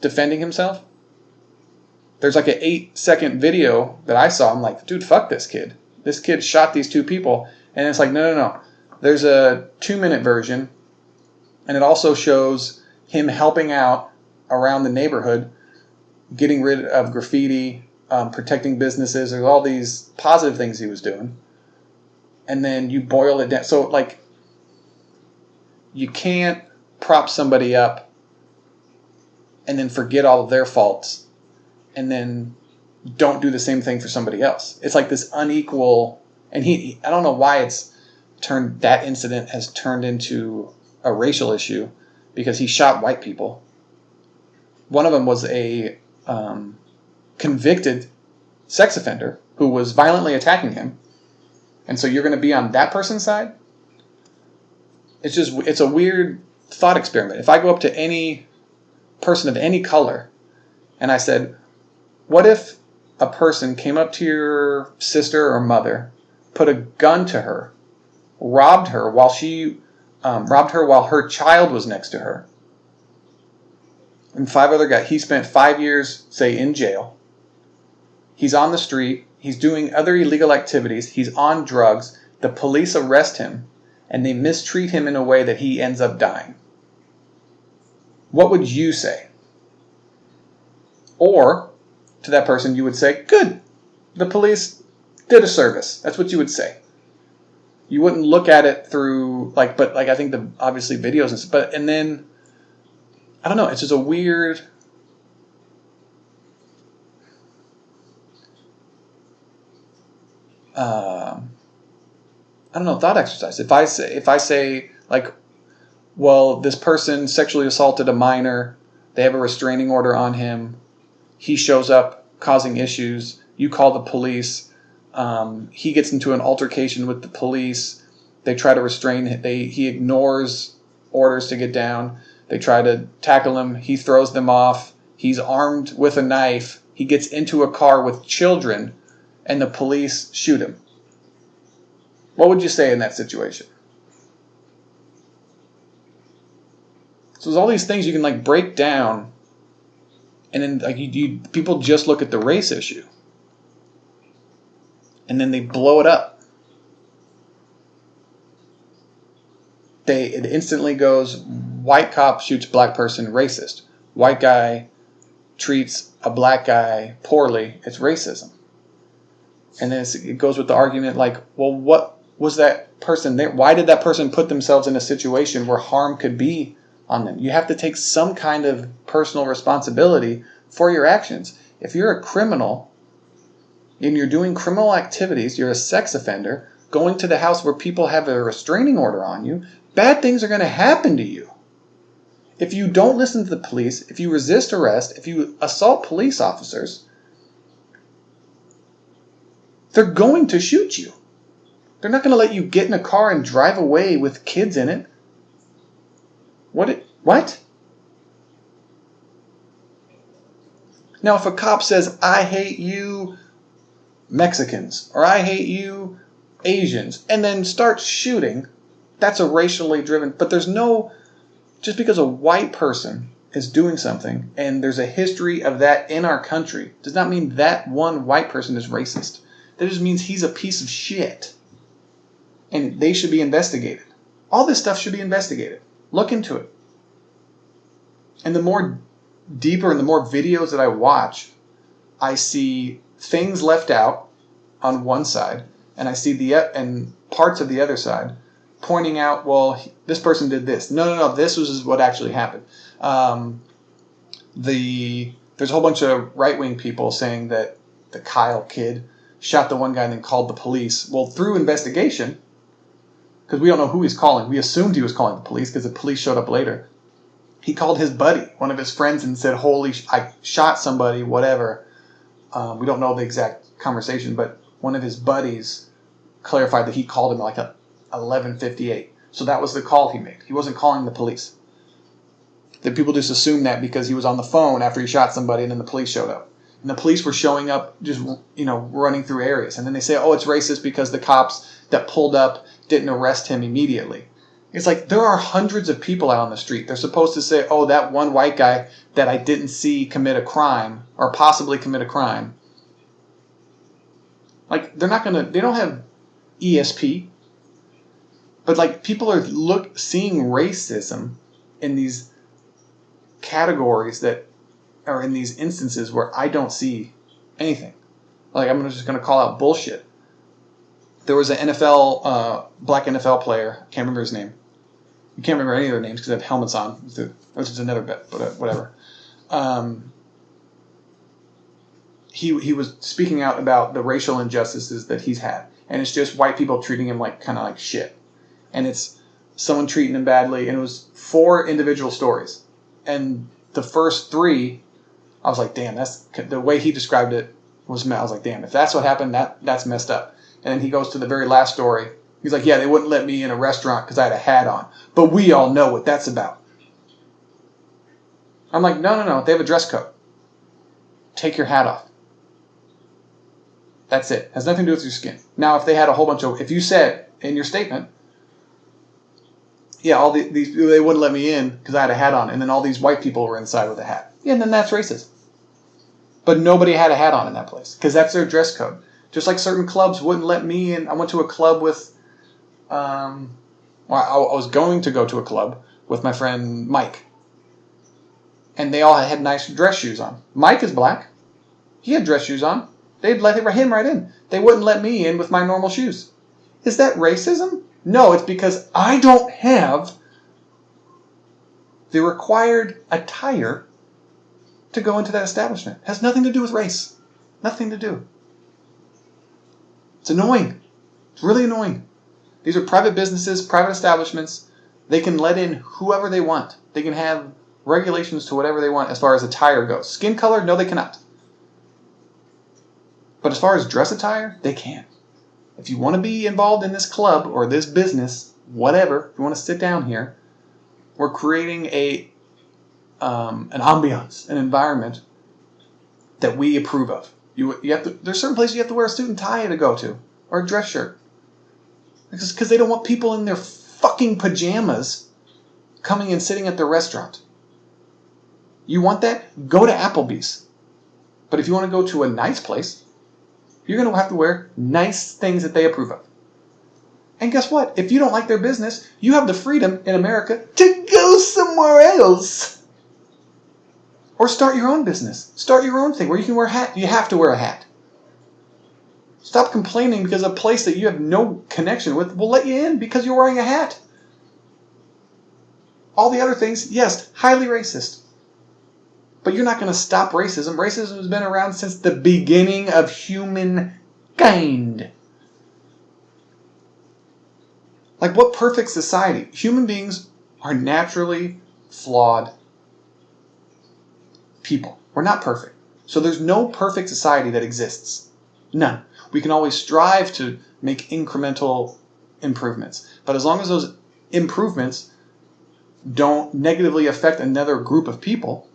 defending himself? There's like an 8-second video that I saw. I'm like, dude, fuck this kid. This kid shot these two people. And it's like, no. There's a 2-minute version, and it also shows him helping out around the neighborhood, getting rid of graffiti, protecting businesses. There's all these positive things he was doing. And then you boil it down. So, like, you can't prop somebody up and then forget all of their faults and then don't do the same thing for somebody else. It's like this unequal, and I don't know why that incident has turned into a racial issue, because he shot white people. One of them was a convicted sex offender who was violently attacking him. And so you're going to be on that person's side? It's a weird thought experiment. If I go up to any person of any color and I said, what if a person came up to your sister or mother, put a gun to her, robbed her while her child was next to her, and 5 other guys, he spent 5 years, say, in jail. He's on the street. He's doing other illegal activities. He's on drugs. The police arrest him, and they mistreat him in a way that he ends up dying. What would you say? Or, to that person, you would say, good, the police did a service. That's what you would say. You wouldn't look at it through, I think obviously videos, and then, I don't know, it's just a weird, thought exercise. If I say, well, this person sexually assaulted a minor, they have a restraining order on him, he shows up causing issues, you call the police, he gets into an altercation with the police, they try to restrain him, he ignores orders to get down, they try to tackle him, he throws them off, he's armed with a knife, he gets into a car with children, and the police shoot him. What would you say in that situation? So there's all these things you can break down, and then people just look at the race issue, and then they blow it up. It instantly goes, white cop shoots black person, racist. White guy treats a black guy poorly, it's racism. And then it goes with the argument well, what was that person there? Why did that person put themselves in a situation where harm could be on them? You have to take some kind of personal responsibility for your actions. If you're a criminal and you're doing criminal activities, you're a sex offender, going to the house where people have a restraining order on you, bad things are going to happen to you. If you don't listen to the police, if you resist arrest, if you assault police officers, they're going to shoot you. They're not going to let you get in a car and drive away with kids in it. What? Now, if a cop says, I hate you Mexicans, or I hate you Asians, and then starts shooting, that's a racially driven, but there's no, just because a white person is doing something, and there's a history of that in our country, does not mean that one white person is racist. That just means he's a piece of shit. And they should be investigated. All this stuff should be investigated. Look into it. And the more deeper and the more videos that I watch, I see things left out on one side, and I see and parts of the other side pointing out, well, this person did this. No, this was what actually happened. There's a whole bunch of right-wing people saying that the Kyle kid shot the one guy and then called the police. Well, through investigation, because we don't know who he's calling, we assumed he was calling the police because the police showed up later. He called his buddy, one of his friends, and said, I shot somebody, whatever. We don't know the exact conversation, but one of his buddies clarified that he called him like at 11:58. So that was the call he made. He wasn't calling the police. The people just assumed that because he was on the phone after he shot somebody and then the police showed up. And the police were showing up just, running through areas. And then they say, oh, it's racist because the cops that pulled up didn't arrest him immediately. It's like there are hundreds of people out on the street. They're supposed to say, oh, that one white guy that I didn't see commit a crime or possibly commit a crime. Like, they don't have ESP. But like, people are seeing racism in these categories that are in these instances where I don't see anything. Like, I'm just going to call out bullshit. There was an black NFL player. I can't remember his name. You can't remember any of their names because they have helmets on, which is another bit, but whatever. He was speaking out about the racial injustices that he's had. And it's just white people treating him kind of like shit. And it's someone treating him badly. And it was 4 individual stories. And the first 3, I was like, damn, that's the way he described it was. I was like, damn, if that's what happened, that's messed up. And then he goes to the very last story. He's like, yeah, they wouldn't let me in a restaurant because I had a hat on. But we all know what that's about. I'm like, no. They have a dress code. Take your hat off. That's it. Has nothing to do with your skin. Now, if they had a whole bunch of... If you said in your statement, yeah, all these they wouldn't let me in because I had a hat on, and then all these white people were inside with a hat. Yeah, and then that's racist. But nobody had a hat on in that place because that's their dress code. Just like certain clubs wouldn't let me in. I went to a club with... I was going to go to a club with my friend Mike. And they all had nice dress shoes on. Mike is black. He had dress shoes on. They'd let him right in. They wouldn't let me in with my normal shoes. Is that racism? No, it's because I don't have the required attire to go into that establishment. It has nothing to do with race. Nothing to do. It's annoying. It's really annoying. These are private businesses, private establishments. They can let in whoever they want. They can have regulations to whatever they want as far as attire goes. Skin color, no, they cannot. But as far as dress attire, they can. If you want to be involved in this club or this business, whatever, if you want to sit down here, we're creating an ambiance, an environment that we approve of. You have to. There's certain places you have to wear a suit and tie to go to, or a dress shirt. It's because they don't want people in their fucking pajamas coming and sitting at their restaurant. You want that? Go to Applebee's. But if you want to go to a nice place, you're going to have to wear nice things that they approve of. And guess what? If you don't like their business, you have the freedom in America to go somewhere else. Or start your own business. Start your own thing where you can wear a hat. You have to wear a hat. Stop complaining because a place that you have no connection with will let you in because you're wearing a hat. All the other things, yes, highly racist. But you're not going to stop racism. Racism has been around since the beginning of humankind. Like, what perfect society? Human beings are naturally flawed people. We're not perfect. So there's no perfect society that exists. None. We can always strive to make incremental improvements. But as long as those improvements don't negatively affect another group of people,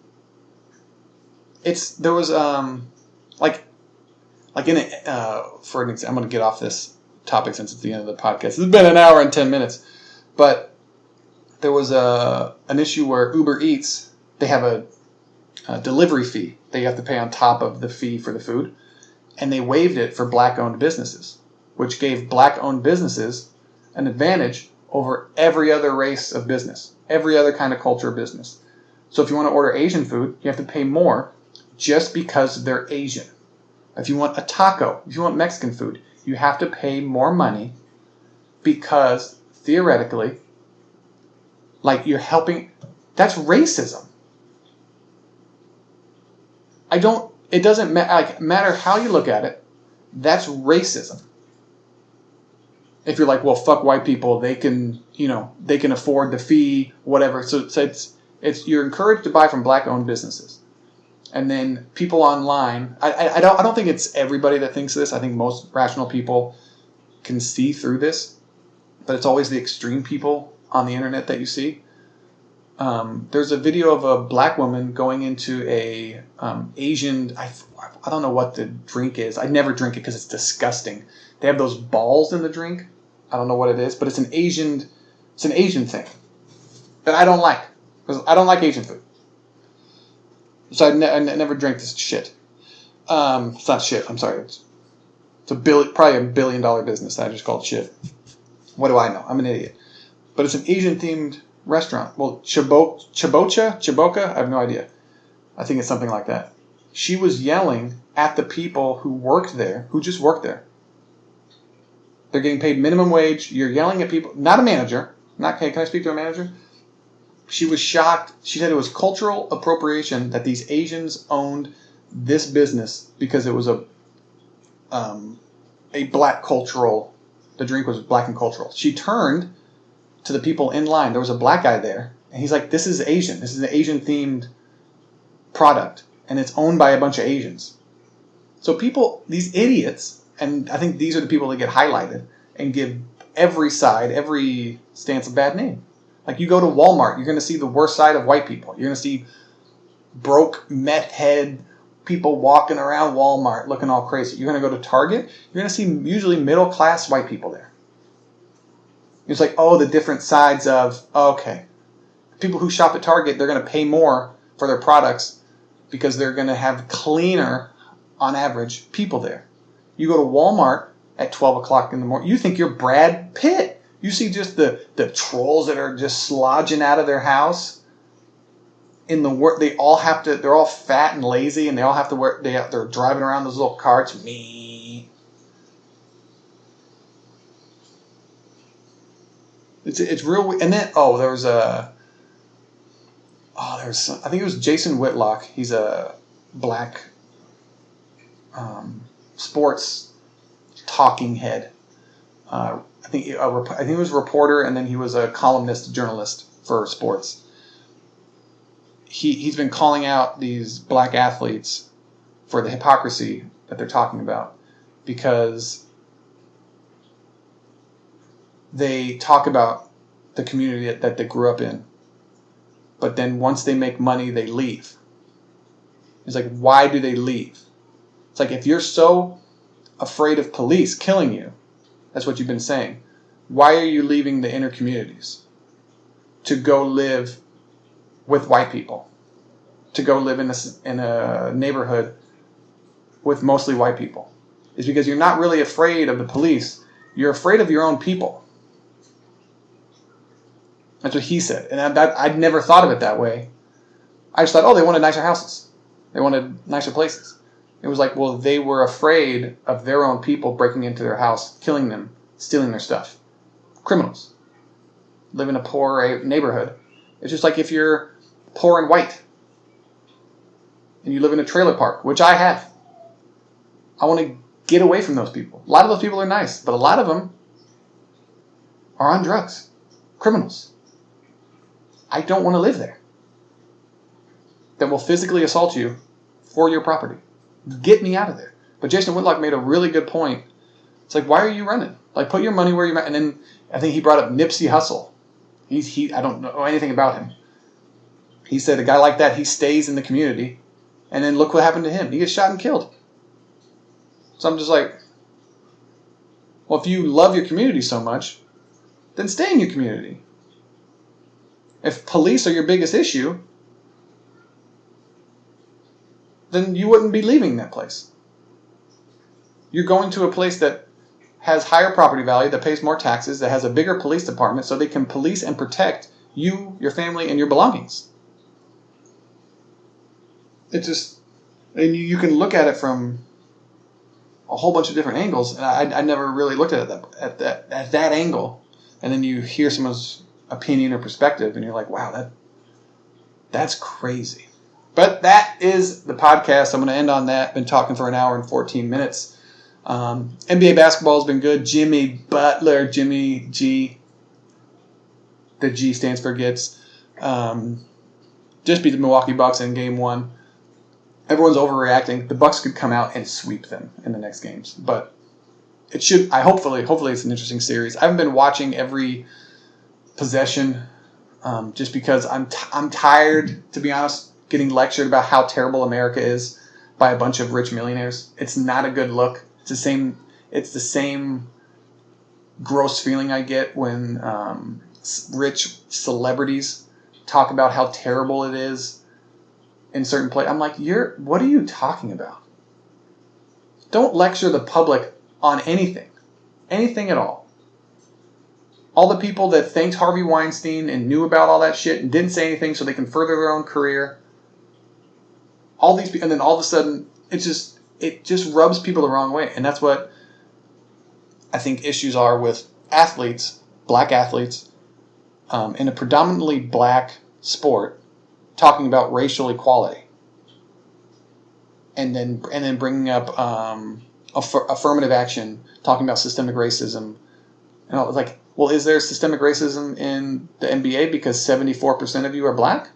there was for an example, I'm going to get off this topic since it's the end of the podcast. It's been an hour and 10 minutes, but there was an issue where Uber Eats, they have a delivery fee that you have to pay on top of the fee for the food, and they waived it for black-owned businesses, which gave black-owned businesses an advantage over every other race of business, every other kind of culture of business. So if you want to order Asian food, you have to pay more just because they're Asian. If you want a taco, if you want Mexican food, you have to pay more money because theoretically, like you're helping. That's racism. It doesn't matter how you look at it, that's racism. If you're like, well, fuck white people, they can afford the fee, whatever. So it's you're encouraged to buy from black-owned businesses. And then people online, I don't think it's everybody that thinks this. I think most rational people can see through this, but it's always the extreme people on the internet that you see. There's a video of a black woman going into a Asian. I don't know what the drink is. I never drink it because it's disgusting. They have those balls in the drink. I don't know what it is, but it's an Asian thing that I don't like because I don't like Asian food. So I never drank this shit. It's not shit. I'm sorry. It's probably $1 billion business that I just called shit. What do I know? I'm an idiot. But it's an Asian themed restaurant. Well, Chiboka? I have no idea. I think it's something like that. She was yelling at the people who worked there, who just worked there. They're getting paid minimum wage. You're yelling at people. Not a manager. Can I speak to a manager? She was shocked. She said it was cultural appropriation that these Asians owned this business because it was a black cultural. The drink was black and cultural. She turned to the people in line. There was a black guy there, and he's like, "This is Asian. This is an Asian themed product, and it's owned by a bunch of Asians." So people, these idiots, and I think these are the people that get highlighted and give every stance a bad name. Like you go to Walmart, you're going to see the worst side of white people. You're going to see broke, meth head people walking around Walmart looking all crazy. You're going to go to Target, you're going to see usually middle-class white people there. It's like, the different sides of, okay. People who shop at Target, they're going to pay more for their products because they're going to have cleaner, on average, people there. You go to Walmart at 12 o'clock in the morning, you think you're Brad Pitt. You see just the trolls that are just slodging out of their house. In the work, they're all fat and lazy, and they all have to wear. They're driving around those little carts. Me. It's real. And then I think it was Jason Whitlock. He's a black sports talking head. I think he was a reporter, and then he was a columnist, journalist for sports. He's been calling out these black athletes for the hypocrisy that they're talking about because they talk about the community that they grew up in, but then once they make money, they leave. It's like, why do they leave? It's like, if you're so afraid of police killing you, that's what you've been saying, why are you leaving the inner communities to go live with white people, to go live in a neighborhood with mostly white people? It's because you're not really afraid of the police. You're afraid of your own people. That's what he said. And I'd never thought of it that way. I just thought, they wanted nicer houses. They wanted nicer places. It was like, well, they were afraid of their own people breaking into their house, killing them, stealing their stuff. Criminals. Live in a poor neighborhood. It's just like if you're poor and white and you live in a trailer park, which I have. I want to get away from those people. A lot of those people are nice, but a lot of them are on drugs. Criminals. I don't want to live there. That will physically assault you for your property. Get me out of there. But Jason Whitlock made a really good point. It's like, why are you running? Like, put your money where you're at. And then I think he brought up Nipsey Hussle. I don't know anything about him. He said a guy like that, he stays in the community. And then look what happened to him. He gets shot and killed. So I'm just like, well, if you love your community so much, then stay in your community. If police are your biggest issue, then you wouldn't be leaving that place. You're going to a place that has higher property value, that pays more taxes, that has a bigger police department so they can police and protect you, your family, and your belongings. it just, and you can look at it from a whole bunch of different angles, and I never really looked at it at that angle. And then you hear someone's opinion or perspective, and you're like, wow, that's crazy. But that is the podcast. I'm going to end on that. Been talking for an hour and 14 minutes. NBA basketball has been good. Jimmy Butler, Jimmy G. The G stands for gets. Just beat the Milwaukee Bucks in Game 1. Everyone's overreacting. The Bucks could come out and sweep them in the next games, but it should. Hopefully it's an interesting series. I haven't been watching every possession, just because I'm tired, to be honest, getting lectured about how terrible America is by a bunch of rich millionaires. It's not a good look. It's the same gross feeling I get when rich celebrities talk about how terrible it is in certain places. I'm like, what are you talking about? Don't lecture the public on anything at all. All the people that thanked Harvey Weinstein and knew about all that shit and didn't say anything so they can further their own career. All these people, and then all of a sudden, it just rubs people the wrong way, and that's what I think issues are with athletes, black athletes, in a predominantly black sport, talking about racial equality, and then bringing up affirmative action, talking about systemic racism, and I was like, well, is there systemic racism in the NBA because 74% of you are black?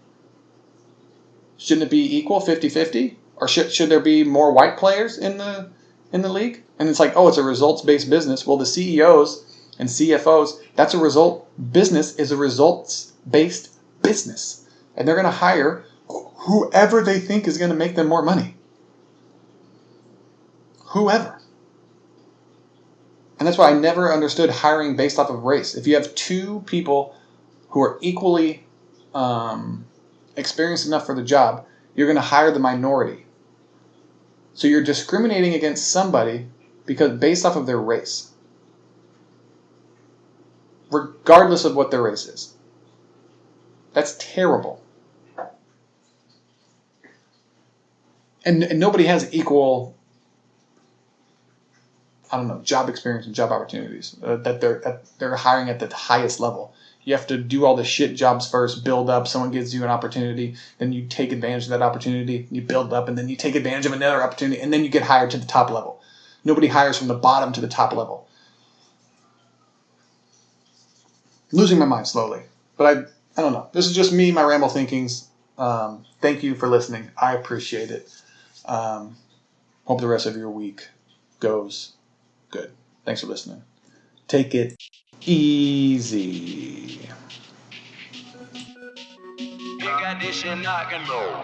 Shouldn't it be equal, 50-50? Or should there be more white players in the league? And it's like, oh, it's a results-based business. Well, the CEOs and CFOs, business is a results-based business. And they're going to hire whoever they think is going to make them more money. Whoever. And that's why I never understood hiring based off of race. If you have two people who are equally experienced enough for the job, you're going to hire the minority. So you're discriminating against somebody based off of their race, regardless of what their race is. That's terrible. And nobody has equal, job experience and job opportunities that they're hiring at the highest level. You have to do all the shit jobs first, build up. Someone gives you an opportunity, then you take advantage of that opportunity, you build up, and then you take advantage of another opportunity, and then you get hired to the top level. Nobody hires from the bottom to the top level. Losing my mind slowly. But I don't know. This is just me, my ramble thinkings. Thank you for listening. I appreciate it. Hope the rest of your week goes good. Thanks for listening. Take it easy. You got this shit knocking, bro.